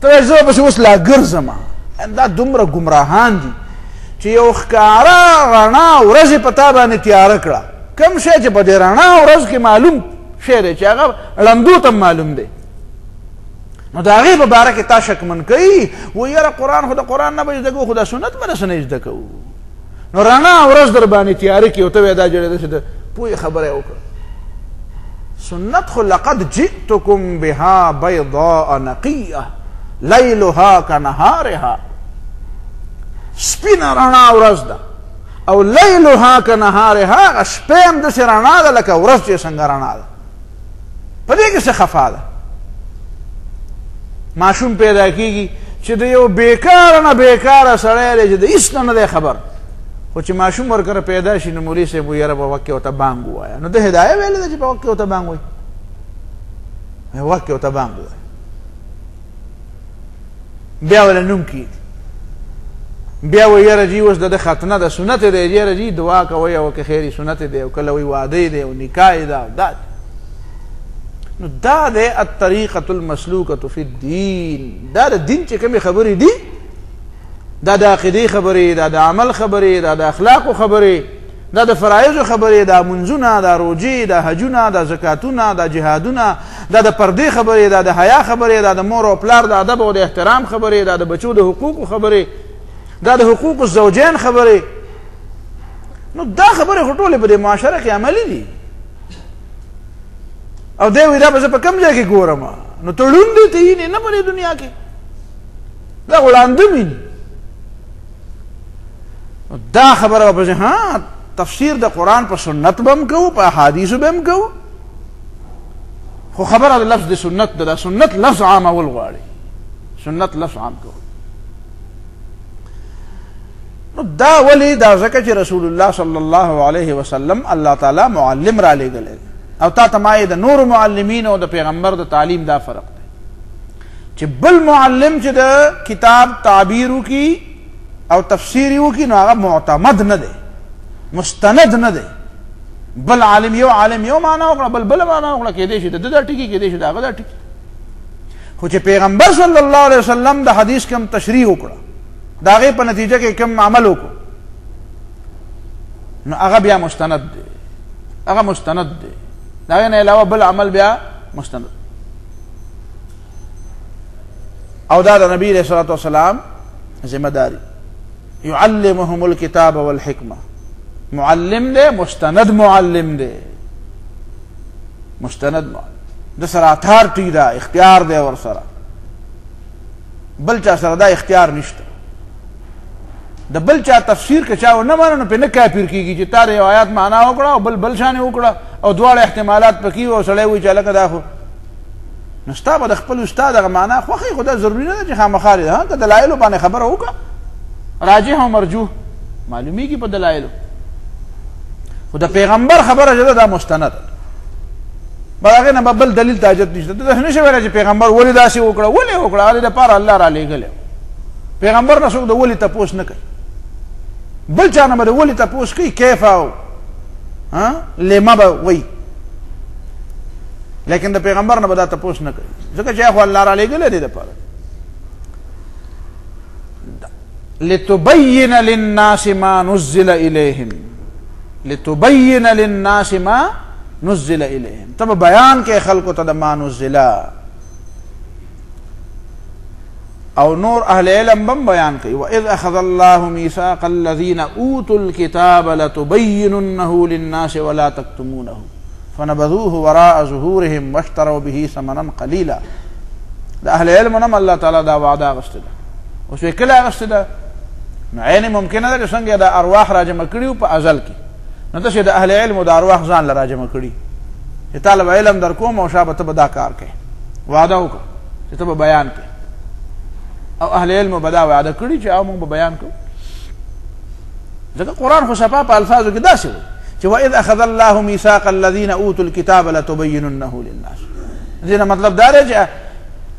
ته وایې زه پسې اوس لا ګرځم. دا دومره ګمراهان دي چې یو ښکاره رڼا ورځې په تا باندې تیاره کړه کوم شی چې په دې رڼا ورځ کې معلوم شی دی چې هغه ړندو ته معلوم دی نو د هغې په باره کې تا شکمن کوي وایي یاره قرآن خو د قرآن نه به زده کوو خو دا سنت به داسې نه زده کوو. نو رڼا ورځ در باندې تیاره کړي او ته وایې دا جوړېده چې د پوهې خبره یې وکړه. سنت خو لقد جئتکم بها بیضاء نقیه لیلها کنهارها سپینه رڼا ورځ ده او لیلها کنهارها هغه شپې هم داسې رڼا ده لکه ورځ چې څنګه رڼا ده. په دې کې څه خفا ده؟ ماشوم پیدا کېږي چې د یو بېکاره نه بېکاره سړی دی چې د هېڅ نه دی خبر خو چې ماشوم ورکره پیدا شي نو مولوي صاحب وایي یاره په وخت کې ورته بانګ ووایه. نو د هدایه ویلې ده چې په وخت کې ورته بانګ وایي په وخت کې ورته بانګ ووایه بیا وله نوم کېږي بیا وایي یاره جي اوس د ده ختنه ده سنت دی یاره جي دعا کوئ او که خیر سنت دی او کله وایي واده دی او نکاح ده او دا نو دا دی الطریقة المسلوکة فی الدین. دا د دین چې کومې خبرې دي دا د عقیدې خبرې دا د عمل خبرې دا د اخلاقو خبرې دا د فرایضو خبرې دا منځونه دا روجې دا حجونه دا زکاتونه دا جهادونه دا د پردې خبرې دا د حیا خبرې دا د مور او پلار د ادب او د احترام خبرې دا د بچو د حقوقو خبرې دا د حقوق الزوجین خبرې. نو دا خبرې خو ټولې په دې معاشره کې عملي دي او دی وایي دا به زه په کوم ځای کې ګورم نو ته ړوند دی ته یې نه په دې دنیا کې دا خو ړانده ویني. دا خبره به پسې ها تفسیر د قرآن په سنت به هم کوو په احادیثو به هم کوو خو خبره د لفظ د سنت ده دا سنت لفظ عامول غواړي سنت لفظ عام کوو. نو دا ولې دا ځکه چې رسول الله صلی الله علیه وسلم الله تعالی معلم را لېږلی او تا ته ما د نورو معلمینو او د پیغمبر د تعلیم دا فرق دی چې بل معلم چې د کتاب تعبیر وکړي او تفسیر وکړي نو هغه معتمد نه دی مستند نه دی. بل عالم یو معنا وکړه بل معنا وکړه کېدی شي د ده دا ټکي کېدی شي د هغه دا ټکي خو چې پیغمبر صلی الله علیه وسلم د حدیث کم تشریح وکړه د هغې په نتیجه کې کم عمل وکړو نو هغه بیا مستند دی هغه مستند دی د هغې نه علاوه بل عمل بیا مستند او دا د نبي علیه الصلاة والسلام ذمہ داری. يعلمهم الكتاب والحکمه معلم دی مستند معلم دی مستند معلم د سره اتھارټي ده اختیار دی ور سره بل چا سره دا اختیار نشته. د بل چا تفسیر که چا ونه منو نو پې نه کافر کېږي چې تا د یو آیات معنا وکړه او بل شانې وکړه او دواړه احتمالات پکې او سړی وایي چې هلکه دا خو نو ستا به د خپل استاد هغه معنا خوښوي، خو دا ضروري نه ده چې خامخا دې که دلایلو باندې خبره وکړه راجح او مرجوح معلومیږي په دلایلو، خو د پیغمبر خبره چې ده دا مستند به هغې نه به بل دلیل ته حاجت نشته. ته داسې نه شي ویلی چې پیغمبر ولې داسې وکړه، ولې وکړه، هغې دپاره الله را لېږلی. پیغمبر نه څوک د ولې تپوس نه کوي، بل چا نه به د ولې تپوس کوي، کیف او لما به وایي، لیکن د پیغمبر نه به دا تپوس نه کوي، ځکه چې خو الله را لېږلی دی دپاره. لتبین للناس ما نزل الیهم، لتبین للناس ما نزل الیهم، تب بیان کې خلقو ته د ما نزله. او نور اهل علم بم بیان کوي واذ اخذ الله ميثاق الذين اوتوا الكتاب لتبيننه للناس ولا تكتمونه فنبذوه وراء ظهورهم واشتروا به ثمنا قليلا. د اهل علم نم الله تعالی دا وعده غسته ده، اوس کله غسته ده نو عین ممکنه ده چې څنګه د ارواح راجمع کړي په ازل کې، نو تاسو د اهل علم د ارواح ځان له راجمع کړي چې طالب علم در کوم او شابه ته به دا کار کوي، وعده وکړه چې ته به بیان کوي، او اهل علم به دا وعده کړي چې او موږ به بیان کوو. ځکه قرآن خو صفا په الفاظو کې داسې وایي چې واذ اخذ الله ميثاق الذين اوتوا الكتاب لتبيننه للناس. دې نه مطلب دا دی چې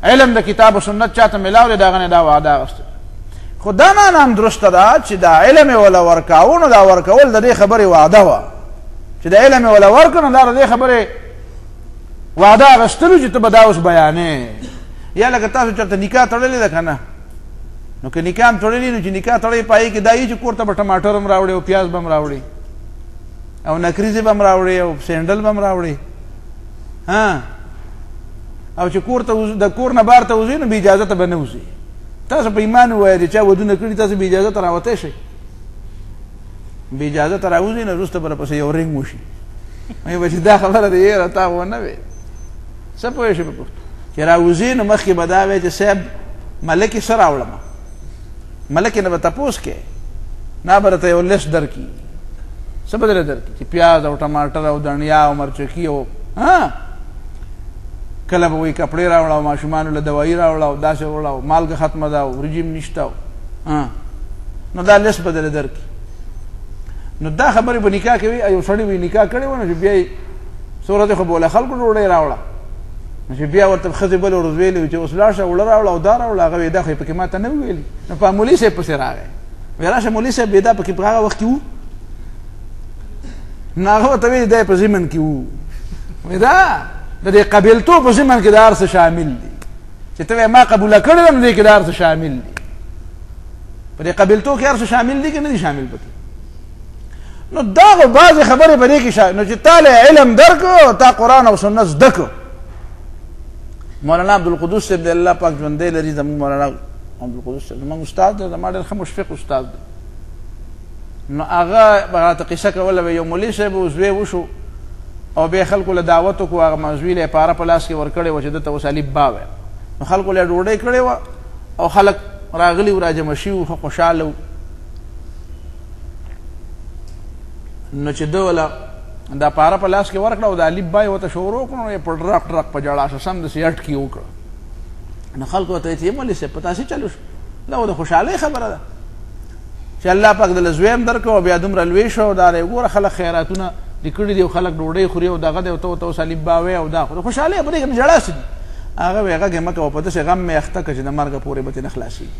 علم د کتاب او سنت چاته ملاو دی، د هغه نه دا وعده اخیستل. خو دا معنا هم درسته ده چې دا علم یې وله ورکاو، نو دا ورکول د دې خبرې وعده وه چې د علم یې وله ورکړه، نو دا د دې خبرې وعده اخیستلو چې ته به دا اوس بیانې. یا لکه تاسو چېرته نکاح تړلې ده که نه، نو که نکاح هم تړلي نو چې نکاح تړی پایې کې دا وي چې کور ته به ټماټر هم راوړي او پیاز به هم راوړي او نکریزې به هم راوړي او سینډل به هم راوړي، او چې کور ته د کور نه بار ته وځي نو بې اجازته به نه وځي. تاسو په ایمان ووایه چې چا ودونه کړي تاسو بې اجازته راوتی شئ، بې اجازته راوځي نو وروسته به راپسې یو رنګ وشي، وایي به چې دا خبره دی یاره تا ونه وې څه پوه شي په پښتو چې راوځي نو مخکې به دا وایي چې صاحب ملکې څه راوړمه، ملکې نه به تپوس کې نه به درته یو لیست درکړي، څه به درته درکړي چې پیاز او ټماټر او دڼیا او مرچکي او کله به وایي کپړې راوړه او ماشومانو له دوایي راوړه او داسې وړه او مالګه ختمه ده او رژیم نشته، نو دا لیست به درته درکړي. نو دا خبرې به نکاح کوي، یو سړی به نکاح کړی و نو چې بیا یې څو ورځې خو به له خلکو ډوډۍ راوړه، نو چې بیا ورته ښځې بله ورځ ویلي وي چې اوس لاړ شه اوړه راوړه او دا راوړه، هغه وایي دا خو یې پکې ما ته نه ویلي. نو په مولي صاحب پسې راغی، وایي راشه مولي صاحب دا پکې په هغه وخت کې وو، نو هغه ورته ویلي دا یې په ضمن کې وو، وایي دا د دې قبیلتوب په ضمن کې دا هر څه شامل دي چې ته ما قبوله کړې ده، نو دې کې دا هر څه شامل دي. په دې قبیلتوب کې هر څه شامل دي که نه دي شامل پکې؟ نو دا خو بعضې خبرې په دې کې نو چې تا له علم درکړو، تا قرآن او سنت زده کړو. مولانا عبدالقدوس صاحب دی الله پاک ژوندی لري، زموږ مولانا عبدالقدوس صاحب زموږ استاد دی، زما ډېر ښه مشفق استاد دی. نو هغه به راته قصه کوله، به یو مولي صاحب عضوی وشو او بیا خلکو له دعوت وکړو، هغه مزوي له یې پاره په لاس کې ورکړې وه چې دته اوس الف با وایه، نو خلکو له یې ډوډۍ کړې وه او خلک راغلي و راجمع شوي وو، ښه خوشحاله وو. نو چې ده وله دا پاره په لاس کې ورکړه او د الف با یې ورته شروع کړو، نو یې په ډرک ډرک په ژړا شه سمدسې اټکي وکړه. نو خلکو ورته ویل چې مولي صاحب په تاسې چلو شو، دا خو د خوشحالۍ خبره ده چې الله پاک دله زویم درکړو او بیا دومره لوی شو. دا ګوره خلک خیراتونه دې کړي دي او خلک ډوډۍ خوري او دغه دی او ته ورته اوس الف با وایې او دا خو د خوشحالۍ په دې کې ژړا څه دي؟ هغه وایي غږ یې مه کوه، په داسې غم مې اخته کړه چې د مرګه پورې به ترې نه خلاصېږي،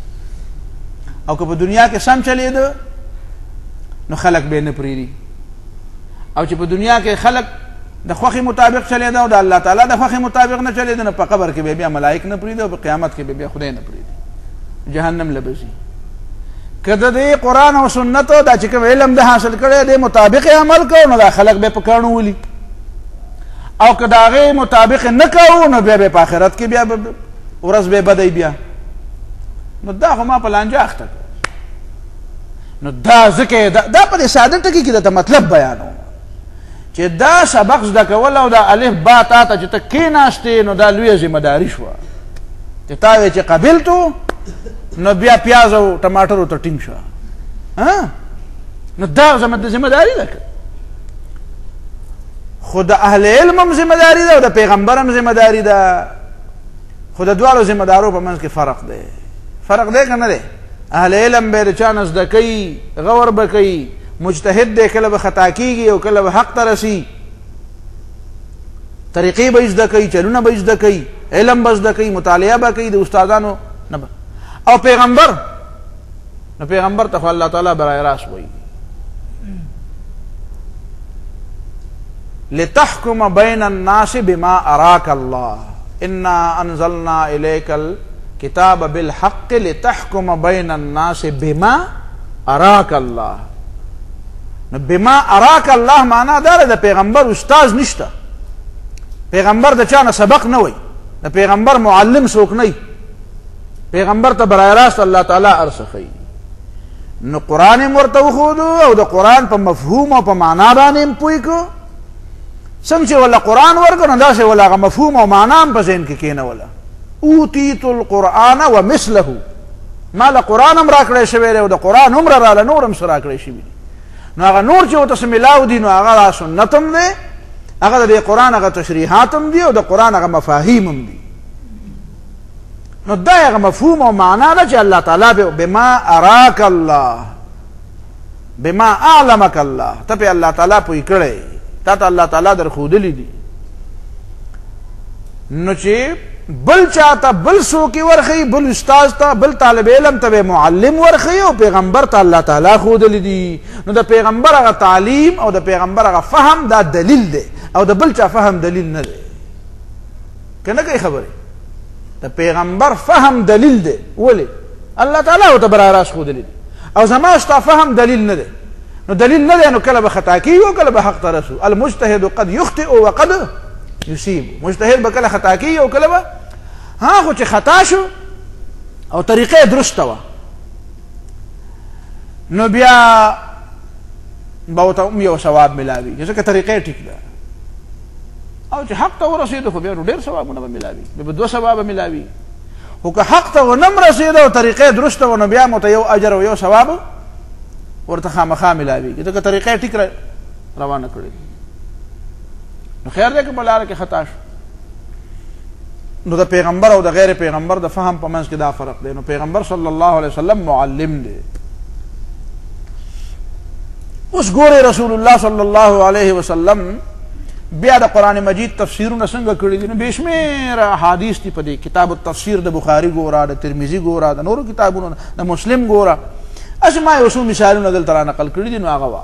او که په دنیا کې سم چلېده نو خلک به یې نه پرېږدي، او چې په دنیا کې خلک د خوښې مطابق چلېده او د الله تعالی د خوښې مطابق نه چلېده، نو په قبر کې به بیا ملایک نه پرېږدي او په قیامت کې به بیا خدای نه پرېږدي، جهنم له به ځي. که د دې قرآن او سنتو دا چې کوم علم ده حاصل کړی دې مطابق عمل کوو، نو دا خلک به په کاڼو ولي، او که د هغې مطابق نه کوو نو بیا به په آخرت کې بیا ورځ به بدی بیا. نو دا خو ما په لانجه اخته کړ. نو دا ځکه دا په دې ساده ټکي کې درته مطلب بیانوم چې دا سبق زده کول او دا الف با تا ته چې ته کېناستې نو دا لویه ذمهداري شوه چې تا ویې چې قبلتو نو بیا پیاز او ټماټرو ته ټینګ شه، نو دا ذمهداري ده. خو د اهل علم هم ذمهداري ده او د پیغمبر هم ذمهداري ده خو د دواړو ذمه دارو په منځ کې فرق دی. فرق دی که نه دی؟ اهل علم به د چا نه زده کوي، غور به کوي، مجتهد دی، کله به خطا کېږي او کله به حق ته رسي، طریقې به زده کوي، چلونه به زده کوي، علم به زده کوي، مطالعه به کوي د استادانو نه به. او پیغمبر، نو پیغمبر ته خو الله تعالی برای راست وایي لتحکم بین الناس بما اراک الله انا انزلنا الیک الکتاب بالحق لتحکم بین الناس بما اراک الله. نو بما اراک الله معنا دا د پیغمبر استاد نشته، پیغمبر د چا نه سبق نه وای، د پیغمبر معلم څوک نه، پیغمبر ته برای راست الله تعالی ارسخی. نو قرآن ورته وښودو او د قرآن په مفهوم او په معنا باندې پوی کو. څنګه چې ولا قرآن ورکړو نو داسې ولا هغه مفهوم او معنا هم په ذهن کې کېنوله. اوتیت القرآن ومثله، ما له قرآن هم راکړی شوی دی او د قرآن هم راله نور هم څه راکړی شوي دي. نو هغه نور چې ورته څه میلاو دي نو هغه سنت هم دی، هغه د قرآن هغه تشریحات هم دي او د قرآن هغه مفاهیم هم دي. نو دا هغه مفهوم او معنا ده چې الله تعالی بما اراک الله، بما اعلمک الله، ته په الله تعالی پوی کړی، تا ته الله تعالی در ښودلی دي. نو چې بل چاته بل څوک ورښیي، بل استاذ ته، بل طالب علم ته معلم ورښیي او پیغمبر ته الله تعالی ښودلی دي، نو د پیغمبر هغه تعلیم او د پیغمبر هغه فهم دا دلیل دی او د بل چا فهم دلیل نه دی. که نه کوي خبرې؟ د پیغمبر فهم دلیل دی. ولې؟ الله تعالی ورته برای راست ښودلی دي او زما ستا فهم دلیل نه دی. نو دلیل نه دی نو کله به خطا کېږي او کله به حق ته رسو. المجتهد قد یخطئ وقد یصیب، مجتهد به کله خطا کېږي او کله به ها، خو چې خطا شو او طریقه درسته وه نو بیا به ورته هم یو ثواب میلاوي، ځکه طریقه ټیک ده. او چې حق ته ورسېدو خو بیا نو ډېر ثوابونه به میلاوي، بیا به 2 ثوابه میلاوي. خو که حق ته ونه هم رسېده او طریقه درسته وه نو بیا مو ته یو اجر او یو ثواب ورته خامخا میلاویږي، ځکه طریقه ټیک روانه کړې. نو خیر دی که په لاره کې خطا شو. نو د پیغمبر او د غیر پیغمبر د فهم په منځ کې دا فرق دی. نو پیغمبر صلی الله علیه وسلم معلم دی. اوس ګورې رسول الله صلی الله علیه وسلم بیا د قرآن مجید تفسیرونه څنګه کړي دي. نو بې شمېره احادیث دي په دې کتاب التفسیر، د بخاري ګوره، د ترمذي ګوره، د نورو کتابونو، د مسلم ګوره. اسې ما یو څو مثالونه دلته را نقل کړي دي نو هغه وه.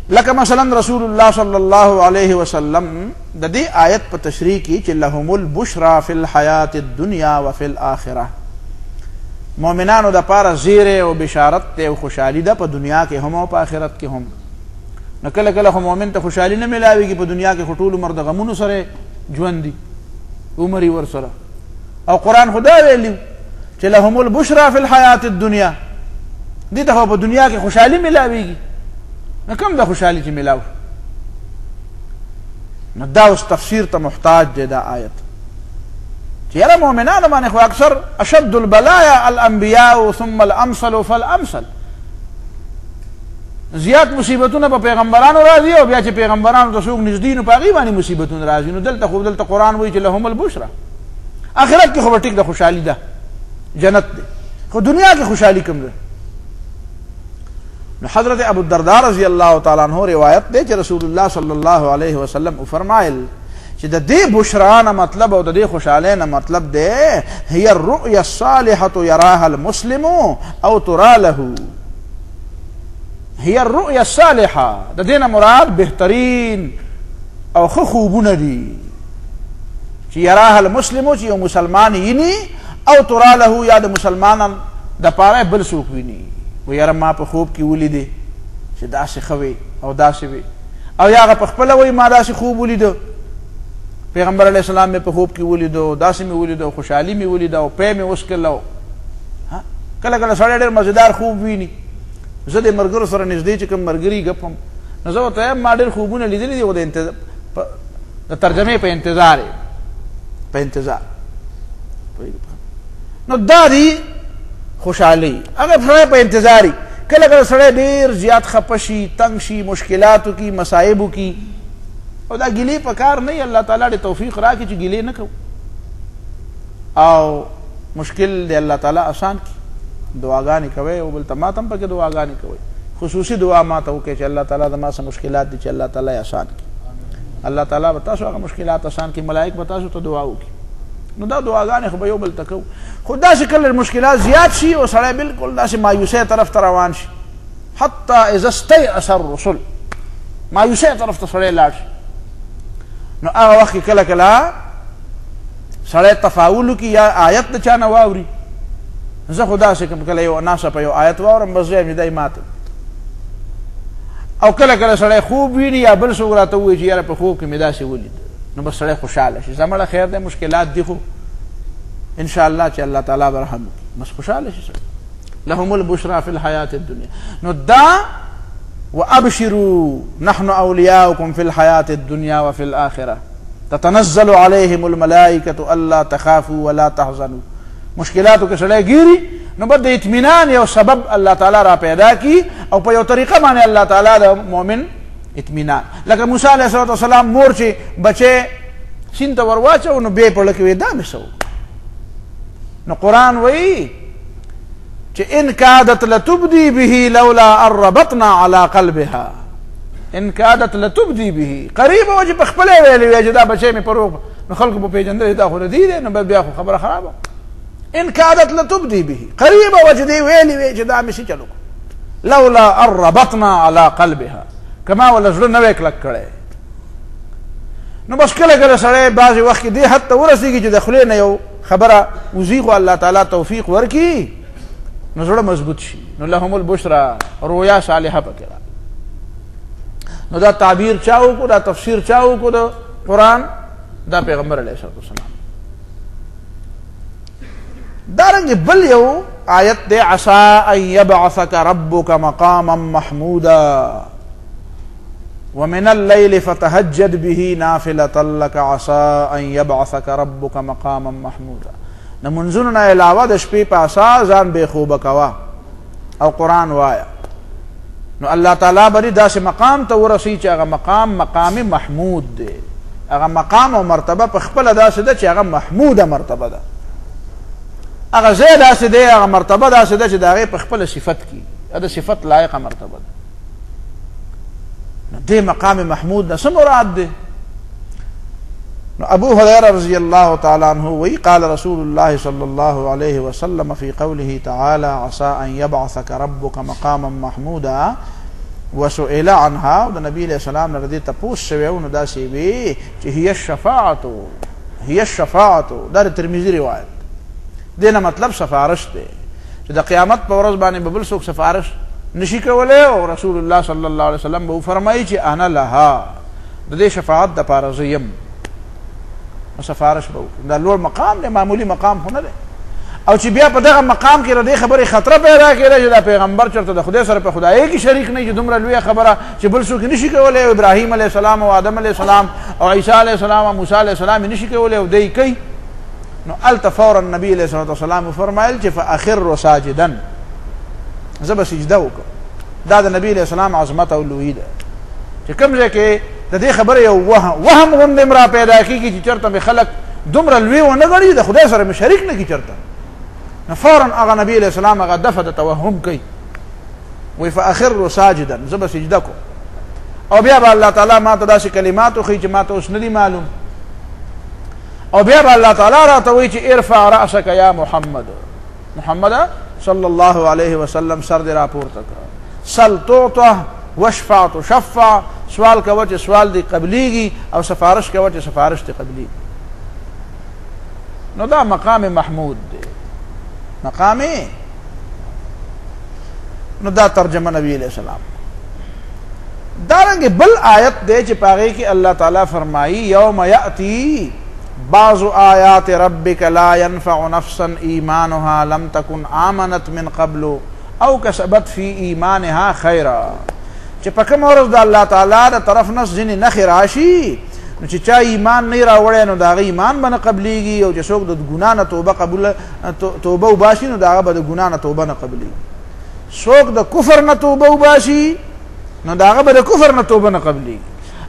لکه مثلا رسول الله صلی الله علیه وسلم د دې آیت په تشریح کې چې لهم البشرا فی الحیات الدنیا وفی الاخره، مؤمنانو د پاره زیری او بشارت دی او خوشحالي ده په دنیا کې هم او په آخرت کې هم. نو کله کله خو مؤمن ته خوشحالي نه میلاویږي، په دنیا کې خو ټول عمر د غمونو سره ژوند دي، عمر یې ورسره. او قرآن خو دا ویلي چې لهم البشرا فی الحیات الدنیا، دې ته خو په دنیا کې خوشحالي میلاویږي. نو کوم د خوشحالي چې میلاو؟ نو دا اوس تفسیر ته محتاج دی دا آیت چې یاره مؤمنانو باندې خو اکثر اشد البلایا الانبیاء ثم الامثل فالامثل، زیات مصیبتونه په پیغمبرانو راځي او بیا چې پیغمبرانو ته څوک نږدې نو په هغې باندې مصیبتونه راځي. نو دلته قرآن وایي چې لهم البشرا، آخرت کې خو به ټیک د خوشحالي ده، جنت دی، خو دنیا کې خوشحالي کم ده. نو حضرت ابو الدرداء رضی الله تعالی عنہ روایت دی چې رسول الله صلی الله علیه وسلم فرمایل چې د دې بشرا نه مطلب او د دې خوشحالۍ نه مطلب دی هي الرؤیا الصالحة یراها المسلم او ترى له. هي الرؤیا الصالحة، د دې نه مراد بهترین او ښه خوبونه دي چې یراها المسلم، چې یو مسلمان ویني، او ترى له، یا د مسلمان د پاره بل څوک ویني. و یاره ما په خوب کې ولیدې چې داسې ښه وې او داسې وې، او یا هغه په خپله وایي ما داسې خوب ولیده، پیغمبر علیه السلام مې په خوب کې ولیدو، داسې مې ولیدو، خوشحالي مې ولیده او پی مې وسکله. کله کله سړی ډېر مزېدار خوب ویني. زه د ملګرو سره نږدې چې کوم ملګري ګپ هم نو زه ورته وایم ما ډېر خوبونه لیدلي دي، خو د ترجمې په انتظار په انتظار. نو دا دی خوشحالي، هغه سړی په انتظاري. کله کله سړی ډېر زیات خفه شي، تنګ شي، مشکلاتو کې، مصایبو کې، او دا ګیلې په کار نه وي. الله تعالی دې توفیق راکړي چې ګیلې نه کوو. او مشکل دی الله تعالی آسان کی. دعاګانې کوئ او بل ته ما ته هم پکې دعاګانې کوئ. خصوصي دعا ما ته وکړئ چې الله تعالی زما څه مشکلات دي چې الله تعالی آسان کړي. الله تعالی به تاسو هغه مشکلات آسان کړي. ملائک به تاسو ته دعا وکړي. نو دا دعاګانې خو به یو بل ته کوو. خو داسې کله مشکلات زیات شي او سړی بلکل داسې مایوسۍ طرف ته روان شي، حتی اذا استیأس الرسل، مایوسۍ طرف ته سړی لاړ شي، نو هغه وخت کې کله کله سړی تفاول وکړي یا آیت د چا نه واوري. زه خو داسې کوم کله یو ناڅاپه یو آیت واورم بس وایم چې دی ماته، او کله کله سړی خوب ویني یا بل څوک راته ووایي چې یاره په خوب کې مې داسې ولید، نو بس سړی خوشحاله شي. زمړه خیر دی، مشکلات دي خو انشاءالله چې الله تعالی به رحم وکړي، بس خوشحاله شي سړی. لهم البشرى فی الحیات الدنیا. نو دا وابشروا نحن اولیاؤکم فی الحیات الدنیا وفی الآخرة تتنزل علیہم الملائکة الا تخافوا ولا تحزنوا. مشکلاتو کې سړی ګیري نو بد د اطمینان یو سبب الله تعالی را پیدا کی او په یو طریقه باندې الله تعالی د مؤمن اطمینان. لکه موسی علیه السلام مور چې بچی سیند ته ور واچو نو بیا یې په زړه کې وی دا مې څه وکړه. نو قرآن وایي چې ان کادت لتبدي به لولا ان ربطنا على قلبها. ان کادت لتبدي به، قریب و چې په خپله ویلې وی چې دا بچی مې په روغ، نو خلکو به پېژندلی دا خو ردي دی، نو بیا خو خبره خرابه. ان کادت لتبدي به، قریب و چې دی ویلې وی چې دا مې څه چلو لولا ان ربطنا على قلبها، کما ولا زړه نه وی کلک کړی. نو بس کله کله سړی بعضې وخت کې دې حد ته ورسېږي چې د خولې نه یو خبره وزي، خو الله تعالی توفیق ورکړي نو زړه مضبوط شي. نو لهم البشرى، رویا صالحه پکې را. نو دا تعبیر چا وکړو، دا تفسیر چا وکړو د قرآن؟ دا پیغمبر علیه السلام. دارنګې بل یو آیت دی، عسى ان يبعثك ربك مقاما محمودا ومن الليل فتهجد به نافلة لك عسى ان يبعثك ربك مقاما محمودا. د منځونو نه علاوه د شپې په اساس ځان بې خوبه کوه او قرآن وایا، نو الله تعالی به داسې مقام ته ورسوي چې هغه مقام محمود دی. هغه مقام او مرتبه په خپله داسې ده چې هغه محموده مرتبه ده. هغه ځای داسې دی، هغه مرتبه داسې ده چې د هغې په خپله صفت کې د صفت لایقه مرتبه ده. نو دې مقام محمود نه څه مراد دی؟ نو ابو هريره رضی الله تعالی عنہ وی قال رسول الله صلی الله علیه وسلم فی قوله تعالی عسى ان يبعثك ربك مقاما محمودا وسئل عنها. د نبی علیہ السلام نه دې تپوس شوی نو داسې وی چې هي الشفاعت. دا د ترمذی روایت. دینه مطلب سفارش دی چې د قیامت په ورځ باندې به بل څوک سفارش نشي کولی، او رسول الله صلی الله علیه وسلم به فرمایي چې انا لها، د دې شفاعت دپاره زه یم، سفارش به وکړم. دا لوړ مقام دی، معمولی مقام خو نه دی. او چې بیا په دغه مقام کې د دې خبرې خطره پیدا کېده چې دا پیغمبر چېرته د خدای سره په خدایۍ کې شریک نه چې دومره لویه خبره چې بل څوک نشي کولی. ابراهیم علیه السلام او آدم علیه السلام او عیسی علیه السلام او موسی علیه السلام نشي کولی او دی کوي. نو الته فورا نبی علیه الصلوة والسلام فرمایل چې فاخر ساجدا، زه به سجده وکړم. دا د نبی علیه السلام عظمت او لویي ده چې کوم ځای کې د دې خبرې یو وهم غوندې را پیدا کېږي چې چېرته مې خلک دومره لوی ونه ګڼي، د خدای سره مې شریک نه کړي چېرته، نو فورا هغه نبی علیه السلام هغه دفع د توهم کوي، وایي فاخر ساجدا، زه به سجده کوم. او بیا به الله تعالی ما ته داسې کلمات وښیي چې ما ته اوس نه دي معلوم. او بیا به الله تعالی راته وایي چې ارفع رأسک یا محمد صلی الله علیه وسلم، سر دې راپورته کړه، سل تعطه واشفع تشفع، سوال کوه چې سوال دې قبلیږي او سفارش کوه چې سفارش دې قبلیږي. نو دا مقام محمود دی، مقام. نو دا ترجمه نبی علیہ السلام. دارنګه بل آیت دی چې پاغې کې الله تعالی فرمایي یوم یأتی بعض آیات ربک لا ينفع نفسا ایمانها لم تکن آمنت من قبل او کسبت فی ایمانها خیرا. چې په کومه ورځ د الله تعالی د طرف نه ځینې نښې راشي نو چې چا ایمان نه راوړی نو د هغه ایمان به نه قبلیږي، او چې څوک د ګناه نه توبه وباسي نو د هغه به د ګناه نه توبه نه قبلیږي. څوک د کفر نه توبه وباسي نو د هغه به د کفر نه توبه نه قبلیږي.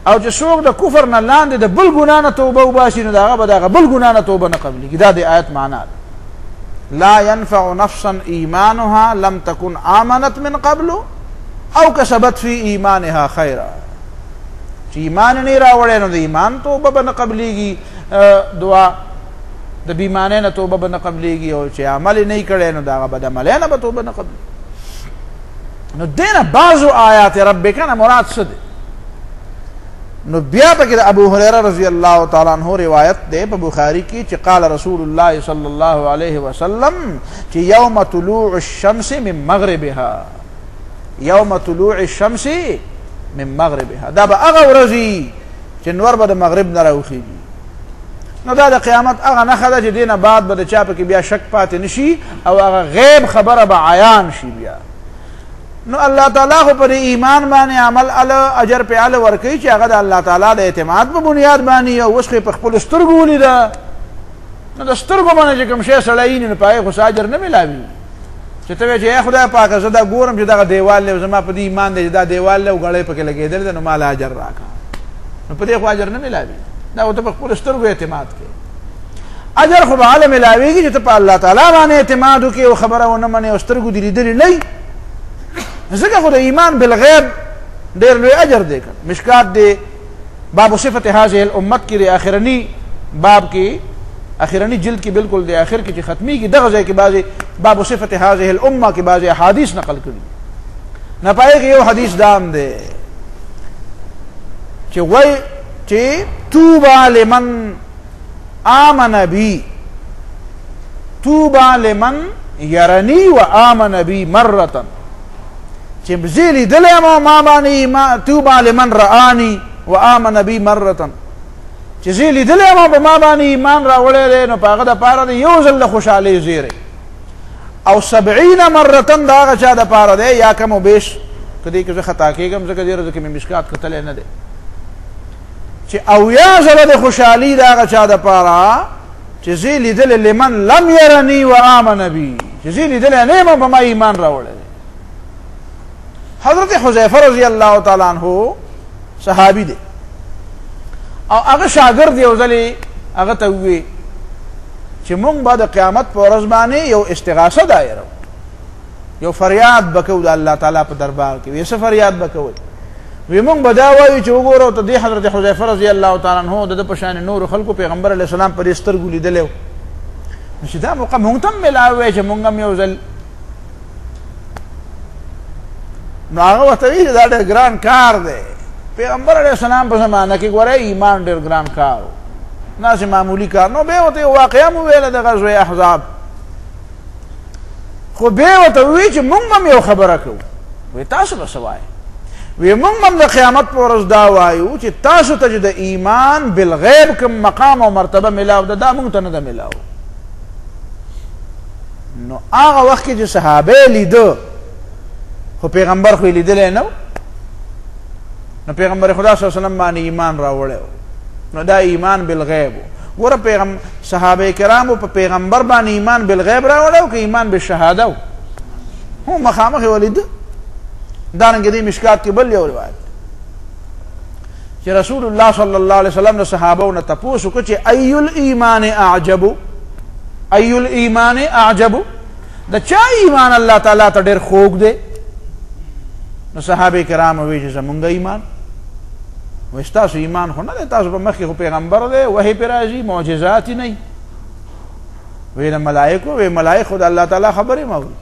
او چې څوک د کفر نه لاندې د بل ګناه نه توبه وباسي نو د هغه به د هغه بل ګناه نه توبه نه قبلېږي. دا د آیت معنا ده. لا ينفع نفسا ایمانها لم تكن آمنت من قبل او کسبت فی ایمانها خیرا. چې ایمان نه راوړی نو د ایمان توبه به نه قبلېږي، دعا د بېایمانۍ نه توبه به نه قبلېږي، او چې عمل یې نه کړی نو د هغه بد عملۍ نه به توبه نه قبلېږي. نو دې نه بعضو آیات ربک نه مراد څه دی؟ نو بیا پکې د ابو هريره رضی الله تعالی عنہ روایت دی په بخاری کې چې قال رسول الله صلی الله علیه وسلم چې یوم طلوع الشمس من مغربها، یوم طلوع الشمس من مغربها، دا به هغه ورځ چې نور به د مغرب نه راوخیږي. نو دا د قیامت هغه نښه ده چې دې نه بعد به د چا پکې بیا شک پاتې نشي او هغه غیب خبره به عیان شي بیا. نو الله تعالی خو پر ایمان باندې عمل اجر په اعلی ورکوي چې هغه د الله تعالی د اعتماد په بنیاد باندې او اوس خو په خپل سترګو ولیده. نو د سترګو باندې چې کوم شی سړی نو په هغې خو اجر نه میلاوي. چې ته وایې چې ای خدای پاکه زه دا ګورم چې دغه دیوال دی زما په دې ایمان دی چې دا دیوال دی او ګړۍ پکې لګېدلې ده نو ما له اجر راکړه، نو په دې خو اجر نه میلاوي. دا ته په خپل سترګو اعتماد کوې. اجر خو به هله میلاویږي چې ته په الله تعالی باندې اعتماد وکړې او خبره ونه منې او سترګو دې لیدلې نه وي. ځکه خو د ایمان بالغیب ډېر لوی اجر دی. مشکات دی باب صفت هذه الامت کې د اخرني باب کې اخرني جلد کې بالکل د اخر کې چې ختمیږي دغه ځای کې بعضې باب صفت هذه الامه کې بعضې احادیث نقل کړي. نه په هغې کې یو حدیث دام دی چې وایي چې توبه لمن آمن بی، توبه لمن یرنی و آمن بی مرة، چې زه لیدلی یم ما باندې، توبه لمن رآنی و آمن بی مرة، چې زه لیدلی یم په ما باندې ایمان راوړی دی نو په هغه دپاره د یو ځل د خوشحالۍ زیری، او 70 مرة د هغه چا دپاره دی یا کم و بیش. که دې کې زه خطا کېږم ځکه دې ورځو کې مې مشکات کتلی نه دی چې 80 ځله د خوشحالي د هغه چا دپاره چې زه لیدلی لمن لم یرنی و آمن بی، چې زه لیدلی نه یم په ما ایمان راوړی دی. حضرت حذیفه رضی الله تعالی عنہ صحابي دی او هغه شاګرد یو ځلې هغه ته ووی چې مونږ به د قیامت په ورځ باندې یو استغاثه دایره یو فریاد به کوو د الله تعالی په دربار کې. وایي څه فریاد به کوئ؟ وی مونږ به دا وایو چې وګورو ته دې حضرت حذیفه رضی الله تعالی عنہ د ده په شان نورو خلکو پیغمبر علیه السلام په دې سترګو لیدلی و، نو چې دا موقع مونږ ته هم میلاو وی چې مونږ هم یو ځل. نو هغه ورته وایي چې دا ډېر ګران کار دی. پیغمبر علیه السلام په زمانه کې ګورئ ایمان ډېر ګران کار و، ناسې معمولي کار. نو بیا ورته یو واقعه مو ویله د غزوه احزاب، خو بیا ورته ووایي چې مونږ هم یو خبره کوو. وایي تاسو به څه وایئ؟ وی مونږ هم د قیامت په ورځ دا وایو چې تاسو ته چې د ایمان بالغیب کوم مقام او مرتبه میلاو ده دا مونږ ته نه ده میلاو. نو هغه وخت کې چې صحابه لیده خو پیغمبر خو یې لیدلی نه و، نو پیغمبر خدا صلی الله علیه وسلم باندې ایمان راوړی و. نو دا ایمان بالغیب و. ګوره صحابه کرامو په پیغمبر باندې ایمان بالغیب راوړی و که ایمان بالشهاده و؟ هو مخامخ یې ولیده. دارنګه دې مشکات کې بل یو روایت چې رسول الله صلی الله علیه وسلم د صحابو نه تپوس وکړه چې ای الایمان اعجب، ای الایمان اعجب، د چا ایمان الله تعالی ته ډېر خوږ دی؟ نو صحابه کرام وایي چې زمونږ ایمان. وایي ستاسو ایمان خو نه دی، تاسو په مخکې خو پیغمبر دی وحی پرې راځي معجزات یې نه. وایي د ملایکو، وایي ملایک خو د الله تعالی خبرې مه اوري.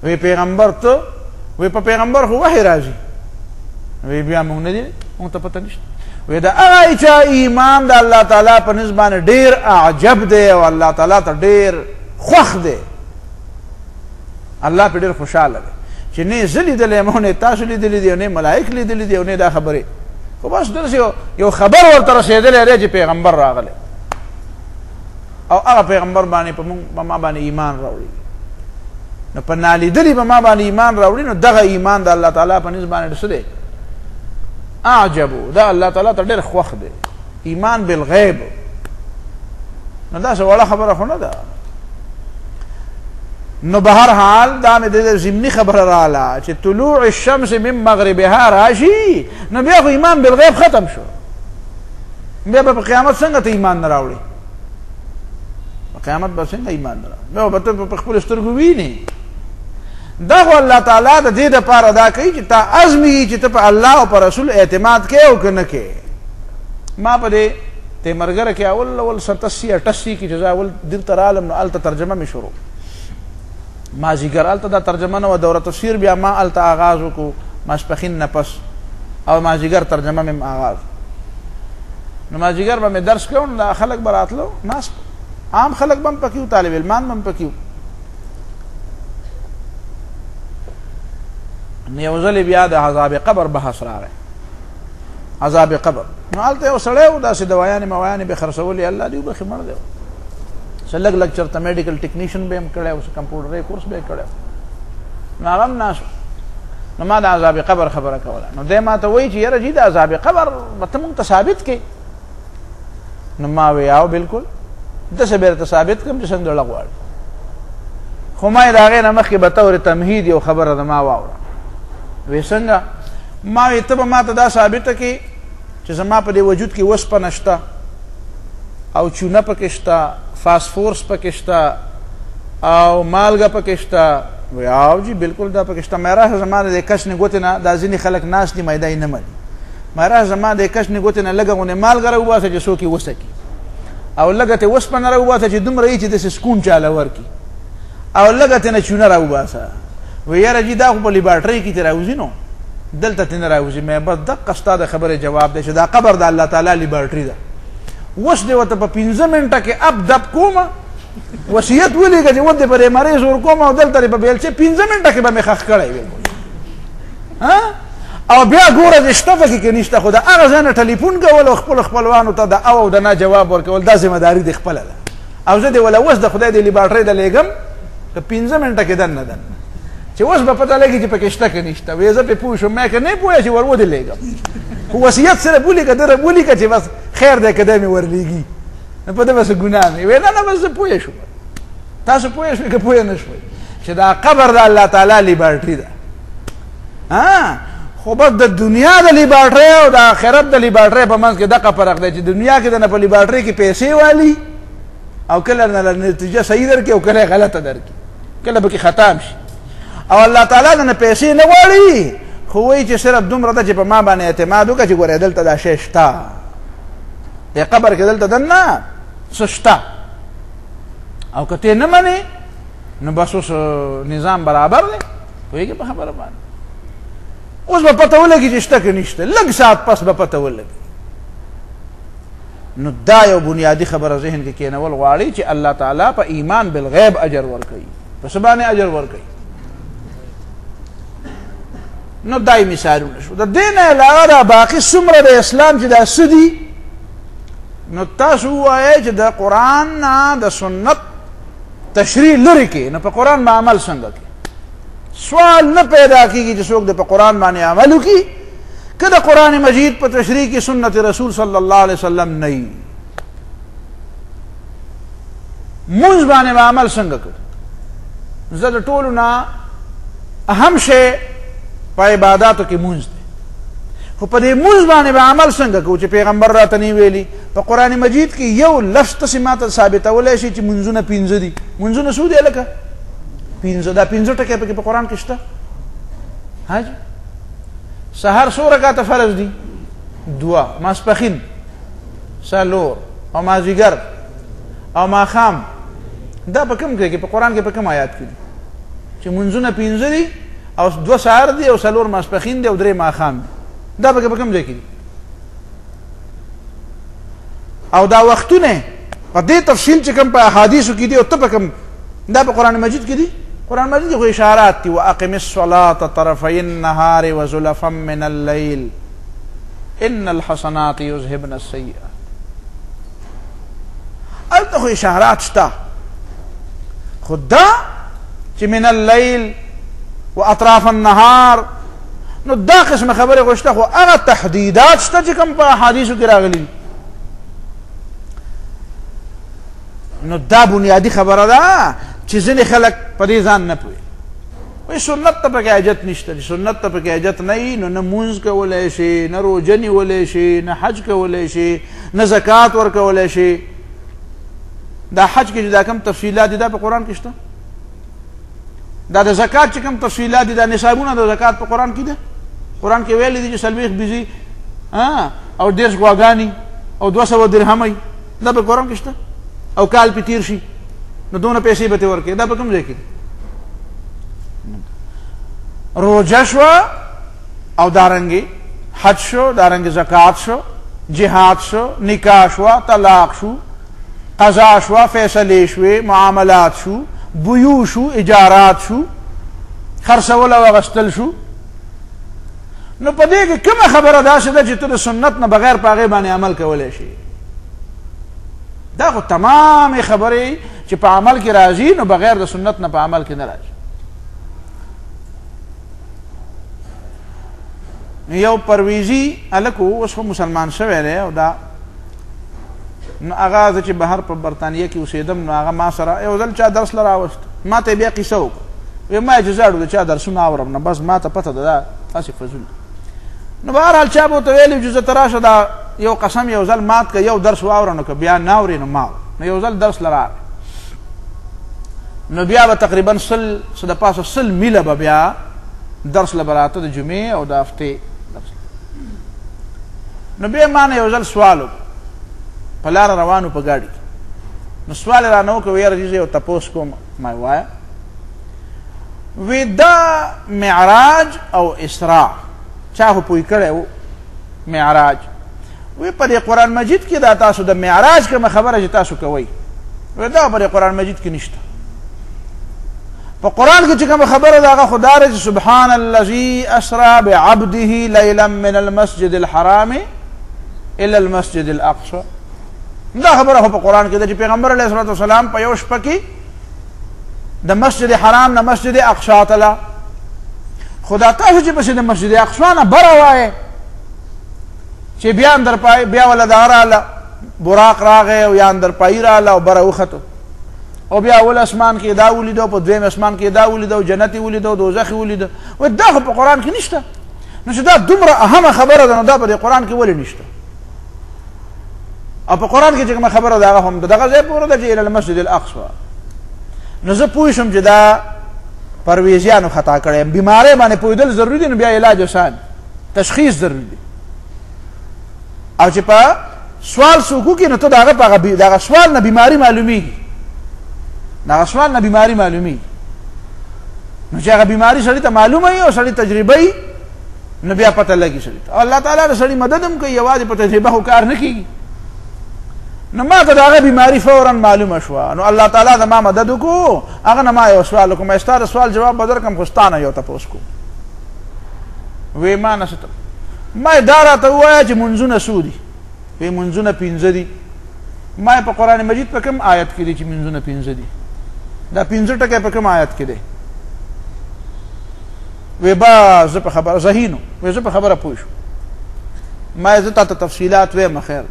وایي پیغمبر ته، وی په پیغمبر خو وحی راځي. وی بیا مونږ نه دي، مونږ ته پته نشته. وی د هغه چا ایمان د الله تعالی په نسبت باندې ډېر اعجب دی او الله تعالی ته ډېر خوښ دی، الله پې ډېر خوشحاله دی چې نه زه لیدلی یم او نه تاسو لیدلی دي او نه ملایک لیدلی دي او نه دا خبرې، خو بس داسې یو خبر ورته رسېدلی دی چې پیغمبر راغلی او هغه پیغمبر باندې په ما باندې ایمان راوړي. نو په نالیدلي به ما باندې ایمان راوړي، نو دغه ایمان د الله تعالی په نسبت باندې څه دی؟ اعجبو، دا الله تعالی ته ډېر خوښ دی. ایمان بالغیب، نو دا څه وړه خبره خو نه ده. نو بهر حال دا مې د ضمني خبره رااله چې طلوع الشمس من مغربها راشي، نو بیا خو ایمان بالغیب ختم شو. بیا به په قیامت څنګه ته ایمان نه راوړې؟ په قیامت به څنګه ایمان نه راوړې؟ بیا به ته په خپلو سترګو وینې. دا خو الله تعالی د دې دپاره دا کوي چې تا عزمي چې ته په الله او په رسول اعتماد کوې او که نه کوې. ما په دې تیمرګره کې اول 87-88 کې چې زه اول دلته رالم نو هلته ترجمه مې شروع مازدیګر هلته دا ترجمه نه وه، دوره تفسیر بیا ما هلته آغاز وکړو ماسپښین نه پس، او مازدیګر ترجمه مې آغاز. نو مازدیګر به مې درس کوو، نو دا خلک به راتلو ناست، عام خلک به هم پکې وو، طالب علمان به هم پکې وو. نو یو ځلې بیا د عذاب قبر بحث راغی، عذاب قبر. نو هلته یو سړی و داسې دوایانې موایانې به خرڅولې، الله دې وبخي مړ دی، څه لږ لږ چېرته میډیکل ټیکنیشن به یې هم کړی و، څه کمپیوټري کورس به یې کړی و. نو هغه هم ناست و. نو ما د عذاب قبر خبره کوله. نو دی ما ته وایي چې یاره جي د عذاب قبر به ته مونږ ته ثابت کړې. نو ما وی او بالکل داسې به درته ثابت کړم چې څنګه زړه غواړي، خو ما یې د هغې نه مخکې به طور تمهید یو خبره د ما واوره. وی څنګه؟ ما وی ته به ما ته دا ثابته کړې چې زما په دې وجود کې وسپنه شته او چونه پکې شته، فاسفورس پکې شته او مالګه پکې شته. وی او جی بالکل دا پکې شته. مې راشه زما د کش نه ګوتې نه دا ځینې خلک ناست دي میده یې نه مني. مې راشه زما د کش نه ګوتې نه لږه غونې مالګه راوباسه چې څوک یې وسکي، او لږه ترې وسپنه راوباسه چې دومره یي چې داسې سکون چاله ورکړي، او لږه ترې نه چونه راوباسه. وی یاره جي دا خو په لیبارټرۍ کې ترې راوځي، نو دلته ترې نه راوځي. مې بس دقه ستا د خبرې جواب دی چې دا قبر د الله تعالی لیبارټري ده. اوس دې ورته په 15 منټه کې اپ دب کومه، وصیت ولیکه چې ودې پرې مریض ورکوم او دلته دې په بیلچې 15 منټه کې به مې ښخ کړی بالکل. او بیا ګوره چې شته پکې که نشته، خو د هغه ځای نه ټلیفون کول او خپلو خپلوانو ته د او د نه جواب ورکول دا ذمهداري دې خپله ده. او زه دې وله اوس د خدای د لیبارټرۍ د لیږم په 15 منټه کې دننه دننه چې اوس به پته لګي چې پکې شته که نشته. وی زه پې پوه شوم، ما که نه پوهه چې ور ودې لیږم، خو وصیت سره ولیکه در ولیکه چې بس خیر دی که دی مې ورلیږي، نو په ده بس ګناه مې. وی نه نه بس زه پوه شوم. تاسو پوه شوئ که پوه نه شوئ چې دا قبر د الله تعالی لیبارټري ده. خو بس د دنیا د لیبارټرۍ او د آخرت د لیبارټرۍ په منځ کې دغه فرق دی چې دنیا کې دنه په لیبارټرۍ کې پیسې والي او کله نه نتیجه صحیح درکړي او کله غلطه درکړي، کله به کې ختم شي. او الله تعالی دنه پیسې نه غواړي، خو وایي چې صرف دومره ده چې په ما باندې اعتماد وکړه چې ګورې دلته دا شی شته، د قبر کې دلته دننه څه شته، او که ته نه منې نو بس اوس نظام برابر دی. پوهېږې په خبره باندې؟ اوس به پته ولګي چې شته که نشته، لږ ساعت پس به پته ولګي. نو دا یو بنیادي خبره ذهن کې کېنول غواړي چې الله تعالی په ایمان بالغیب اجر ورکوي. په څه باندې اجر ورکوي؟ نو دای مثالونه شو. د دې نه علاوه دا باقي څومره د اسلام چې دا څه دي، نو تاسو ووایئ چې د قرآن نه د سنت تشریح لرې کړي، نو په قرآن به عمل څنګه کړي؟ سوال نه پیدا کېږي چې څوک د په قرآن باندې عمل وکړي که د قرآن مجید په تشریح کې سنت رسول صلی الله علیه وسلم نه وي. مونځ باندې به عمل څنګه کړي؟ زه د ټولو نه اهم شی په عباداتو کې مونځ دی، خو په دې مونځ باندې به عمل څنګه کوو چې پیغمبر راته نه ویلي؟ په قرآن مجید کې یو لفظ تاسې ماته ثابتولی شي چې مونځونه 15 دي؟ مونځونه څو دي هلکه؟ 15. دا 15 ټکي پکې په قرآن کې شته؟ حاجي سهار څو رکعته فرض دي؟ 2، ماسپښین 4 او مازدیګر او ماښام. دا په کوم ځای کې په قرآن کې په کوم آیات کې دي چې مونځونه 15 دي او 2 سهار دي او 4 ماسپښین دي او 3 ماښام دي؟ دا په کوم ځای کې دي؟ او دا وختونه په دې تفصیل چې کوم په احادیثو کې دي او ته په کوم، دا په قرآن مجید کې دي؟ قرآن مجید کې خو اشارات دي، واقم الصلاة طرفي النهار وزلفا من الليل ان الحسنات يذهبن السيئات. هلته خو اشارات شته، خو دا چې من الليل واطراف النهار، نو دا قسم خبرې خو شته، خو هغه تحدیدات شته چې کوم په احادیثو کې راغلي. نو دا بنیادی خبره ده چې ځینې خلک په دې ځان نه پوهېږي. وایي سنت ته پکې حاجت نشته. سنت ته پکې حاجت نه وي نو نه مونځ کولی شي، نه روژه نیولی شي، نه حج کولی شي، نه زکات ورکولی شي. دا حج کې چې دا کوم تفصیلات دي دا په قرآن کې شته؟ دا د زکات چې کوم تفصیلات دي دا نصابونه د زکات په قرآن کې ده؟ قرآن کې ویلي دي چې 40 بیزي او 10 غواګانې او 200 درهمۍ دا په قرآن کې شته؟ او کال پې تیر شي نو دونه پیسې به ته ورکړي، دا په کوم ځای کې دي؟ روژه شوه او دارنګې حج شو، دارنګې زکات شو، جهاد شو، نکاح شوه، طلاق شو، قضا شوه، فیصلې شوې، معاملات شو، بیوع شو، اجارات شو، خرڅول او اغوستل شو. نو په دې کې کومه خبره داسې ده چې ته د سنت نه بغیر په هغې باندې عمل کولی شي؟ دا خو تمامې خبرې چې په عمل کې راځي نو بغیر د سنت نه په عمل کې نه راځي. یو پرویزي هلک و، اوس خو مسلمان شوی دی او دا نو هغه زه چې بهر په برطانیه کې اوسېدم نو هغه ما سره یو ځل چا درس له راوست، ما ته یې بیا قیسه وکړه. وایي ما اجازه اړو د چا درسونه اورم نه، بس ما ته پته ده دا داسې فضول. نو بهرحال چا به ورته ویلي چې زه ته راشه دا یو قسم یو ځل مات که یو درس واوره نو که بیا نه اورې نو ما نو یو ځل درس له راغی نو بیا به تقریبا څه د پاسه 100 میله به بیا درس له به راته د جمعې او د هفتې درس. نو بیا ما نه یو ځل سوال وکړو په لاره روانو په ګاډي کې. نو سوال یې رانه وکړو ویې راځي زه یو تپوس کوم. ما یې وایه وی دا معراج او اسراء چا خو پوی کړی و معراج. وی په دې قرآن مجید کې دا تاسو د معراج کومه خبره چې تاسو کوئ وی دا په دې قرآن مجید کې نشته. په قرآن کې چې کومه خبره ده هغه خو دا ده چې سبحان الذي اسرى بعبده لیلا من المسجد الحرام الى المسجد الاقصى. دا خبره خو په قرآن کې ده چې پیغمبر علیه الصلاة والسلام په یو شپه کې د مسجد حرام نه مسجد اقصی ته لاړ. خو دا تاسو چې پسې د مسجد اقصی نه بره وایې چې بیا اندر پای بیا وله دا راله براق راغی او یا اندر پایي راله او بره وختو او بیا اول اسمان کې دا ولیدو په دویم اسمان کې دا ولیدو جنت یې ولیدو دوزخ یې ولیدو. وایي دا خو په قرآن کې نشته. نو چې دا دومره اهمه خبره ده نو دا په دې قرآن کې ولې نشته؟ او په قرآن کې چې کومه خبره ده هغه هم دغه ځای پورې ده چې الی المسجد الاقصی. نو زه پوه شم چې دا پرویزیانو خطا کړی. بیمارۍ باندې پوهېدل ضروري دي نو بیا علاج آسان تشخیص ضروري دی. او چې په سوال څوک وکړي نو ته د هغه په دغه سوال نه بیماري معلومیږي، دغه سوال نه بیماري معلومیږي. نو چې هغه بیماري سړي ته معلومه وي او سړي تجربه وي نو بیا پته لګي سړي ته. او الله تعالی د سړي مدد هم کوي، یوازې په تجربه خو کار نه کېږي. نو ما ته د هغه بیماري فورا معلومه شوه نو الله تعالی د ما مدد وکړو. هغه نه ما یو سوال وکړم، ستا د سوال جواب به درکړم خو ستا نه یو تپوس کوم. وی ما نه څه ما دا راته ووایه چې منځونه څو دي؟ وی منځونه 5 دي. ما په قرآن مجید په کوم آیت کې دي چې منځونه 5 دي؟ دا 5 ټکی په کوم آیت کې دی؟ وی با زه په خبره ذهینو وی زه په خبره پوه شو. ما زه تا ته تفصیلات ویم خیر.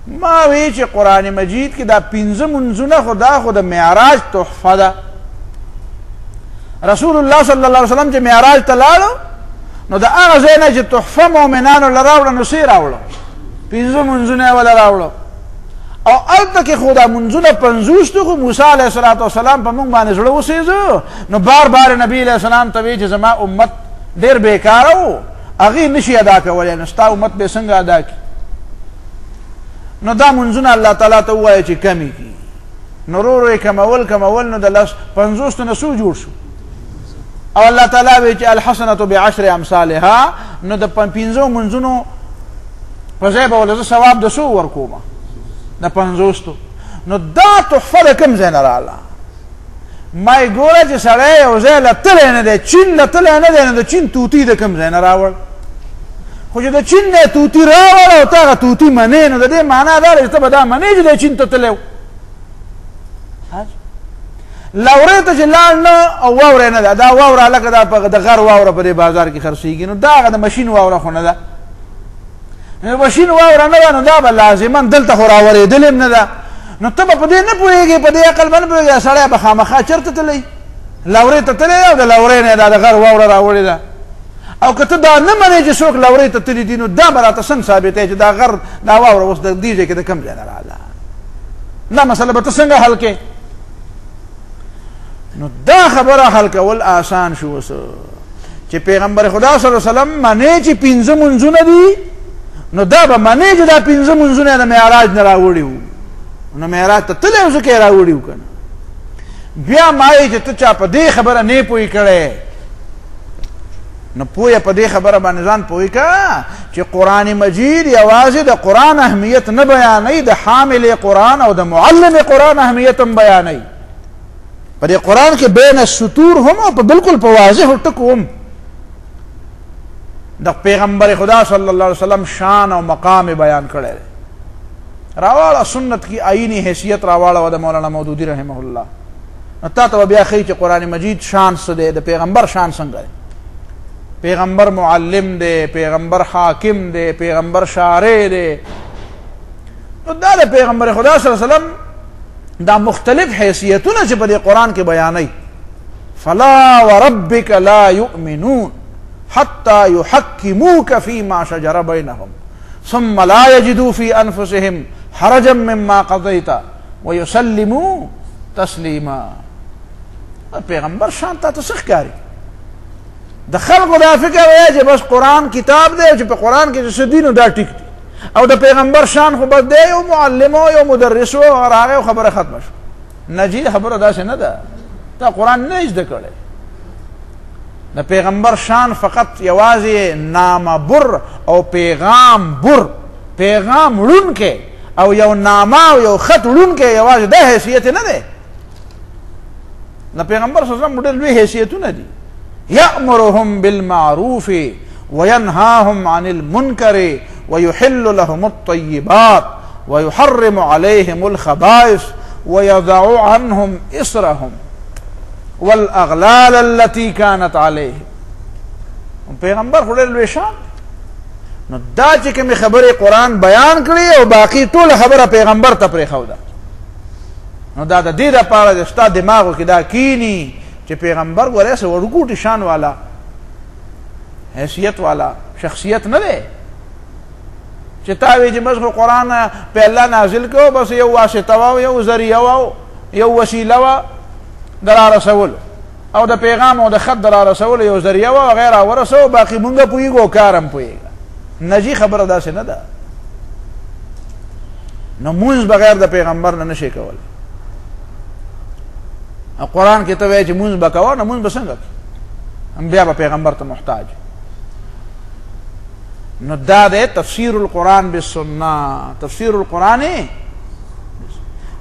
ما وی چې قرآن مجید کې دا 5 منځونه خو دا خو د معراج تحفه ده. رسول الله صلی الله علیه وسلم چې معراج ته لاړو نو د هغه ځای نه چې تحفه مؤمنانو له راوړه نو څه راوړه؟ 5 منځونه یې وله راوړه. او هلته کې خو دا منځونه 50 خو موسی علیه السلام په موږ باندې زړه وسېزو نو بار بار نبي علیه السلام ته وی چې زما امت ډېر بېکاره و هغې نشي ادا کولی نو ستا امت به څنګه ادا کړي؟ نو دا منځونه الله تعالی ته ووایه چې کمې کړي. نو ورو ورو یې کمول نو د 50 نه څو جوړ شو؟ او الله تعالی وی چې الحسنة بعشر امثالها. نو د 5 منځونو په ځای به ولې زه ثواب د څو ورکوم؟ د 50. نو دا تحفه د کوم ځای نه راغله؟ ما یې ګوره چې سړی یو ځای له تلی نه دی، چین له تلی نه دی، نو د چین توتي د کوم ځای نه راوړ؟ خو چې د چین نه توتي راوړ او ته هغه توتي منې نو د دې معنا دا ده چې ته به دا منې چې د چین ته تلی و. لورې ته چې لاړ نه او واوره نه ده، دا واوره هلکه دا د غر واوره په دې بازار کې خرڅېږي نو دا هغه د مشین واوره خو نه ده. نو مشین واوره نه ده نو دا به لازما دلته خو راورېدلې هم نه ده. نو ته به په دې نه پوهېږې، په دې عقل به نه پوهېږې، سړی به خامخا چېرته تللی؟ لورې ته تللی او د لورې نه دا د غر واوره راوړې ده او که ته دا نه منې چې څوک لورې ته تلي دي نو دا به راته څنګه ثابتوي چې دا غر دا واوره اوس د دې ځای کې د کوم ځای نه راغله دا مسله به ته څنګه حل کړې نو دا خبره حل کول آسان شو اوس چې پیغمبر خدا صلی الله علیه وسلم منې چې 5 منځونه دي نو دا به منې چې دا 5 منځونه د معراج نه راوړي وو نو معراج ته تللی اوس کې راوړي وو که نه بیا مایې چې ته چا په دې خبره نه پوهې کړی نو پوهه په دې خبره باندې ځان پوهې که چې قرآن مجید یوازې د قرآن اهمیت نه بیانوي د حامل قرآن او د معلم قرآن اهمیت هم بیانوي په دې قرآن کې بین السطور هم او په بالکل په واضحو ټکو هم د پیغمبر خدا صلی الله علیه وسلم شان او مقام بیان کړی دی راواړه سنت کی آئینی حیثیت راواړه د مولانا مودودی رحمه الله تا ته بیا ښیي چې قرآن مجید شان څه دی د پیغمبر شان څنګه دی پیغمبر معلم دی پیغمبر حاکم دی پیغمبر شارع دی نو دا د پیغمبر خدا صلی الله علیه وسلم دا مختلف حیثیتونه چې په دې قرآن کې بیانوي فلا وربک لا یؤمنون حتى يحكموك فيما شجر بينهم ثم لا يجدوا في انفسهم حرجا مما قضيت ويسلموا تسلیما پیغمبر شان تا ته څه ښکاري د خلقو دا فکر دی چې بس قرآن کتاب دی چې په قرآن کې څه دي نو دا ټیک دی او د پیغمبر شان خو بس دی یو معلم او یو مدرس او راغی او خبره ختمه شو نجی خبره داسې نه ده تا قرآن نه زده کړی د پیغمبر شان فقط یوازې نامه بر او پیغام بر پیغام وړونکی او یو نامه او یو خط وړونکی یوازې دا حیثیت نه دی د پیغمبر صلی الله علیه وسلم ډېر لوی حیثیتونه دي یأمرهم بالمعروف وینهاهم عن المنکر ويحل لهم الطیبات ويحرم عليهم الخبائث ويضع عنهم إصرهم والاغلال التي كانت عليهم پیغمبر خو ډېر لوی شان نو دا چې کومې خبرې قرآن بیان کړي او باقي ټوله خبره پیغمبر ته پرېښوده نو دا د دې دپاره چې ستا دماغو کې دا کینی چې پیغمبر ګورې څه وړوکوټي شان والا حیثیت والا شخصیت نه دی چې تا وایي چې بس خو قرآن په الله نازل کړو بس یو واسطه وه یو ذریعه وه یو وسیله وه د رارسولو او د پیغام او د خط د رارسولو یو ذریعه وه هغه یې راورسوو باقي مونږ پوهېږو او کار هم پوهېږه نجی خبره داسې نه ده نو مونځ بغیر د پیغمبر نه نشي کولی قرآن کې ته وایې چې مونځ به کوه نو مونځ به څنګه کوي بیا به پیغمبر ته محتاج نو دا دی تفسیر القرآن بالسنه تفسیر القرآن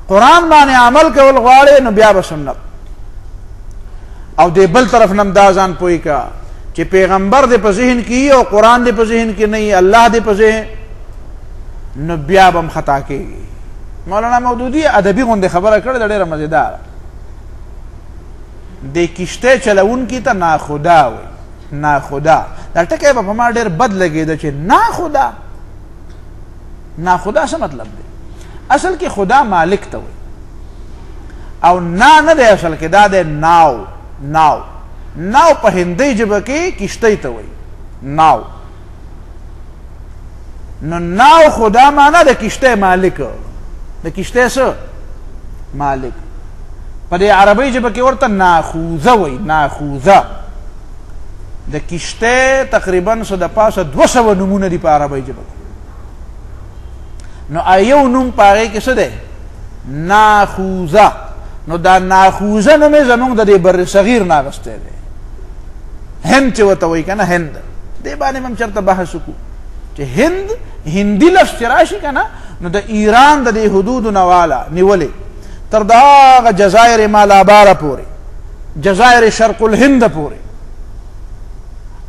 قرآن باندې عمل کول غواړې نو بیا به سنت او دی بل طرف نم دا ځان پوهی کا چې پیغمبر دې په ذهن کې او قرآن دې په ذهن کې نه الله دې په ذهن نو بیا به هم خطا کېږي مولانا مودودی ادبي غوندې خبره کړې ده ډېره مزېداره د کشته چلونکي ته ناخدا وایي ناخدا دا ټکی به په ما ډېر بد لګېده چې ناخدا ناخدا څه مطلب دی اصل کې خدا مالک ته وایي او نه دی اصل کې دا دی ناو ناو ناو په هندۍ ژبه کې کشتۍ ته وایي ناو نو ناو خدا معنا د کشتۍ مالک د کشتۍ څه مالک په دې عربۍ ژبه کې ورته ناخوذه وایي ناخوذه د کشتۍ تقریبا څه د پاسه 200 نومونه دي په عربۍ ژبه کې نو یو نوم په هغې کې څه دی ناخوذه نو دا ناخوذه نوم یې زموږ د دې بر صغیر نه اخیستی دی هند چې ورته وایي که نه هند دې باندې به هم چېرته بحث وکړو چې هند هندي لفظ چې راشي که نه نو د ایران د دې حدودو نه واله نیولې تر د هغه جزایر مالاباره پورې جزایر شرق الهند پورې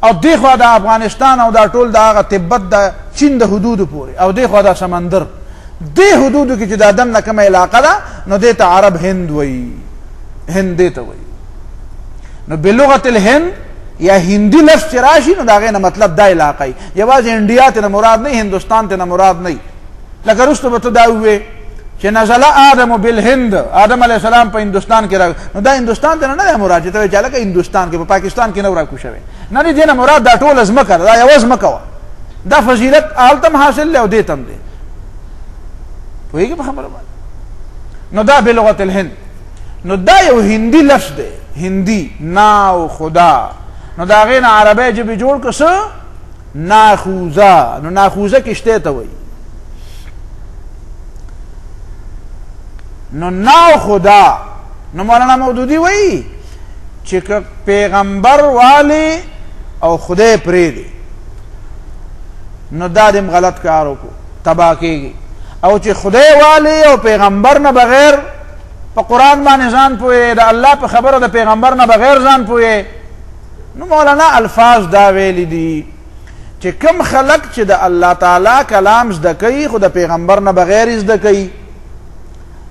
او دی خوا د افغانستان او دا ټول د هغه تبت د چین د حدودو پورې او دی خوا د سمندر دې حدودو کې چې د دم نه کومه علاقه ده نو دې ته عرب هند وایي هند دې ته وایي نو بلغت الهند یا هندي لفظ چې راشي نو د هغې نه مطلب دا علاقه یي یوازې انډیا ته نه مراد نه هندوستان ته نه مراد نه لکه وروسته به ته دا ووې چې نزل آدم بالهند، آدم علیه السلام په هندوستان کې راغی. نو دا هندوستان ته نه دی مراد چې ته وایې چې هلکه هندوستان کې په پاکستان کې نه راکوز شوی، نه دې نه مراد دا ټوله ځمکه ده، دا یوه ځمکه وه. دا فضیلت هلته هم حاصل دی او دې ته هم دی. پوهېږي په خبره باندې؟ نو دا بلغت الهند. نو دا یو هندي لفظ دی، هندي ناو خدا. نو د هغې نه عربی ژبې جوړ کړه څه؟ ناخوزه. نو ناخوزه کشتۍ ته وایي. نو ناو خدا. نو مولانا مودودی وایي چې که پیغمبر والی او خدای پرېږدي نو دا دې غلط کار وکړو، تباه کېږي. او چې خدای والی او پیغمبر نه بغیر په قرآن باندې ځان پوهې، د الله په خبره د پیغمبر نه بغیر ځان پوهې. نو مولانا الفاظ دا ویلی دي چې کم خلق چې د الله تعالی کلام زده کوي خو د پیغمبر نه بغیر یې زده کوي،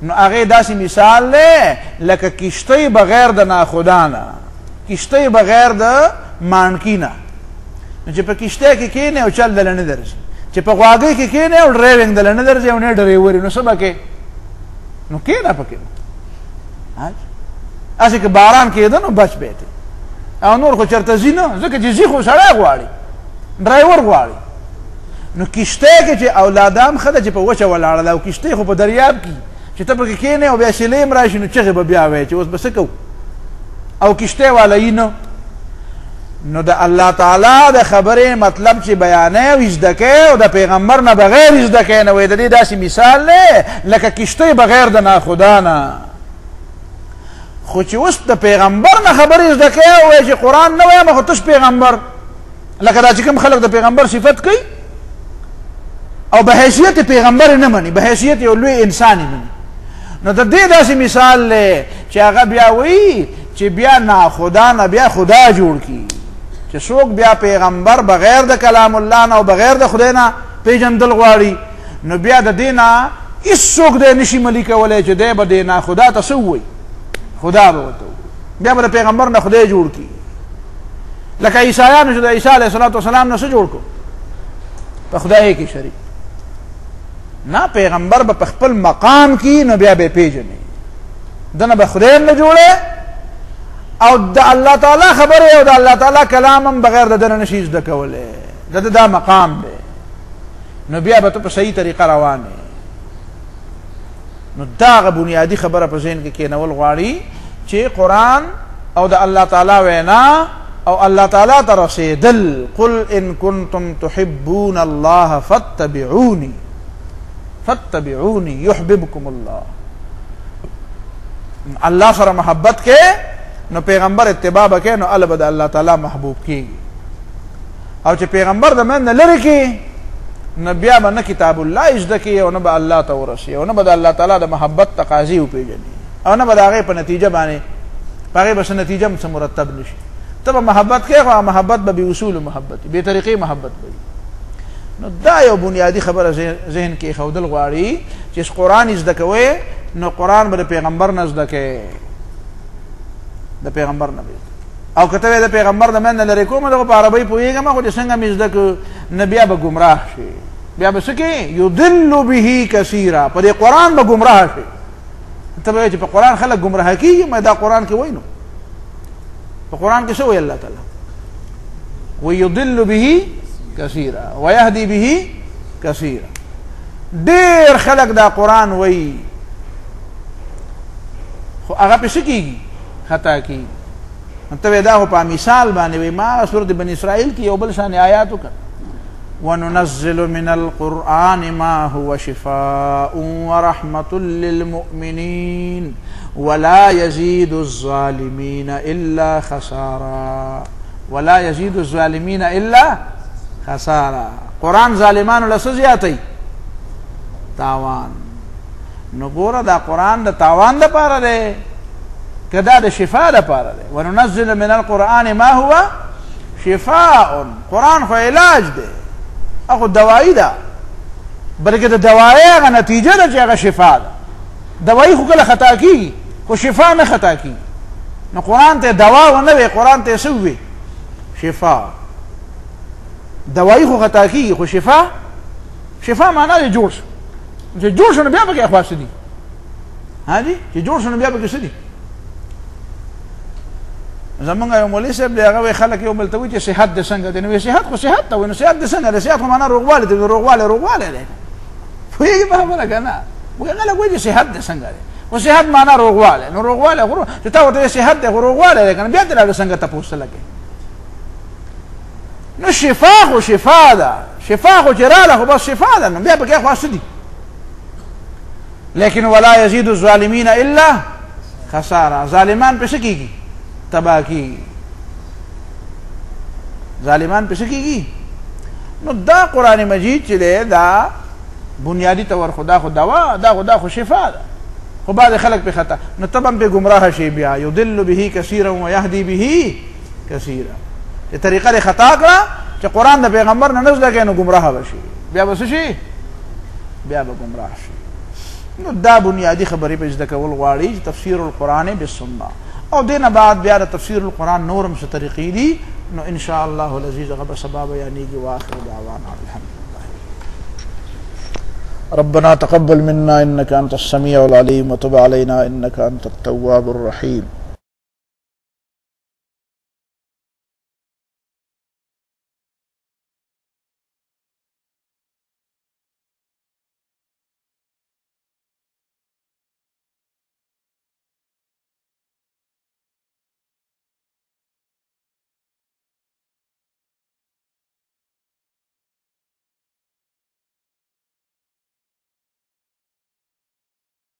نو هغې داسې مثال دی لکه کشتۍ بغیر د ناخدا نه، کشتۍ بغیر د مانکي نه. نو چې په کشتۍ کې کښېنې او چل دله نه درځي، چې په غواګۍ کې کښېنې او ډرایوینګ دله نه درځي او نه ډریور نو څه به کې؟ نو کښېنه پکې. هسې که باران کېده نو بچ به او نور خو چېرته ځي نه، ځکه چې ځي خو سړی غواړي، ډرایور غواړي. نو کشتۍ کې چې اولاده هم ښه ده چې په وچه ولاړه ده، او کشتۍ خو په دریاب کې چې ته پکې کښېنې او بیا سیلۍ هم راشي نو چغې به بیا وایي چې اوس به څه کوو، او کشتۍ والا یي نه. نو د الله تعالی د خبرې مطلب چې بیانوي او زده کوي او د پیغمبر نه بغیر زده کوي، نو وایي د دې داسې مثال دی لکه کشتۍ بغیر د ناخدا نه. خو چې اوس د پیغمبر نه خبرې زده کوي او وایي چې قرآن نه وایم خو تش پیغمبر، لکه دا چې کوم خلک د پیغمبر صفت کوي او به حیثیت پیغمبر نه مني، به حیثیت یو لوی انسان مني، نو د دې داسې مثال دی چې هغه بیا وایي چې بیا ناخدا نه بیا خدا جوړ کړي، چې څوک بیا پیغمبر بغیر د کلام الله نه او بغیر د خدای نه پیژندل غواړي، نو بیا د دې نه هېڅوک دی نشي ملي کولی چې دی به دې ناخدا ته څه ووایي، خدا به ورته ووایي. بیا به د پیغمبر نه خدای جوړ کړي. لکه عیسایانو چې د عیسی علیه الصلاة والسلام نه څه جوړ کړو؟ په خدای کې شریک. نه، پیغمبر به په خپل مقام کې نو بیا به پیژني، دنه به خدای هم نه جوړی او د الله تعالی خبرې او د الله تعالی کلام هم بغیر د ده نه نشي زده کولی، د ده دا مقام دی. نو بیا به ته په صحیح طریقه روان یې. نو دا هغه بنیادي خبره په ذهن کې کېنول غواړي چې قرآن او د الله تعالی وینا او الله تعالی ته رسېدل. قل ان کنتم تحبون الله فاتبعوني فاتبعوني يحببكم الله. الله سره محبت کې نو پیغمبر اتباع به کې نو الله به د الله تعالی محبوب کېږي. او چې پیغمبر د من نه لرې کې نو بیا به نه کتاب الله زده کوي او نه به الله ته ورسي او نه به د الله تعالی د محبت تقاضي وپېژني او نه به د هغې په نتیجه باندې په هغې به څه نتیجه هم څه مرتب نشي. ته به محبت کوې خو محبت به بې اصول محبت وي، بې طریقې محبت به وي. نو دا یو بنیادي خبره ذهن کې ایښودل غواړي چې قرآن زده کوې نو قرآن به د پیغمبر نه زده کوې، د پیغمبر نه به. او که ته د پیغمبر د من نه لرې کوم دغه په عربۍ پوهېږم خو چې څنګه مې زده کړو نه بیا به ګمراه شي، بیا به څه کوې؟ یضل به کثیرا، په دې قرآن به ګمراه شي. ته به وایې چې په قرآن خلک ګمراه کېږي، ما دا قرآن کې وایي نو په قرآن کې څه وایي الله تعالی؟ ویضل به کثیرا ویهدي به کثیرا. ډېر خلک دا قرآن وایي خو هغه پې څه کېږي؟ خطا کېږي. ته دا خو په مثال باندې وایي. ما سورت بني اسرائیل کې یو بل شانې آیات وکړه، وننزل من القرآن ما هو شفاء ورحمة للمؤمنين ولا يزيد الظالمين إلا خسارا. ولا يزيد الظالمين إلا خسارا. قرآن ظالمانو له څه زیاتی؟ تاوان. نو ګوره دا قرآن د تاوان دپاره دی که دا د شفا دپاره دی؟ وننزل من القرآن ما هو شفاء. قرآن خو علاج دی، اخو دوایی ده، بلکې د دوایی هغه نتیجه ده چې هغه شفا ده. دوایی خو کله خطا کېږي خو شفا نه خطا کېږي. نو قرآن ته دوا ونه وی، قرآن ته څه ووی؟ شفا. دوایی خو خطا کېږي خو شفا، شفا معنا دی جوړ شو، چې جوړ شو نو بیا پکې اخوا څه دي؟ ها جی چې جوړ شو نو بیا به څه دي زمونږ یو مولوي صاحب دی هغه خلک یو بل ته وایي چې صحت دې څنګه دی نو صحت خو صحت ته وایي نو صحت دې څنګه دی صحت خو معنا روغوالی دی روغوالی دی پوهېږي په خبره که نه خلک وایي چې صحت دې څنګه دی خو صحت معنا روغوالی نو روغوالی خو چې تا ورته صحت دی خو روغوالی دی که نه بیا دې راغله څنګه تپوس لکې نو شفا خو شفا ده شفا خو چې راله خو بس شفا ده نو بیا پکې خو څه دي لیکن ولا یزید الظالمین الا خسارا ظالمان پې څه کېږي تباہ کېږي ظالمان پې څه کېږي نو دا قرآن مجید چې دی دا بنیادی طور خو دا خو دوا دا خو شفا ده خو بعض خلک پې خطا نو ته به هم پې ګمراه شي بیا یضل به کثیرا ویهدي به کثیرا چې طریقه دې خطا کړه چې قرآن د پیغمبر نه زده کوې نو ګمراه به شي بیا به څه شي بیا به ګمراه شي نو دا بنیادی خبرې په زده کول غواړي چې تفسیر القرآن بالسنه او دینه بعد بیا د تفسیر القرآن نورم څه طریقې دي نو ان شاء الله العزیز هغه به سبا بیانېږي واخر دعوانا الحمد ربنا تقبل منا إنك أنت السميع العليم وتب علينا إنك أنت التواب الرحيم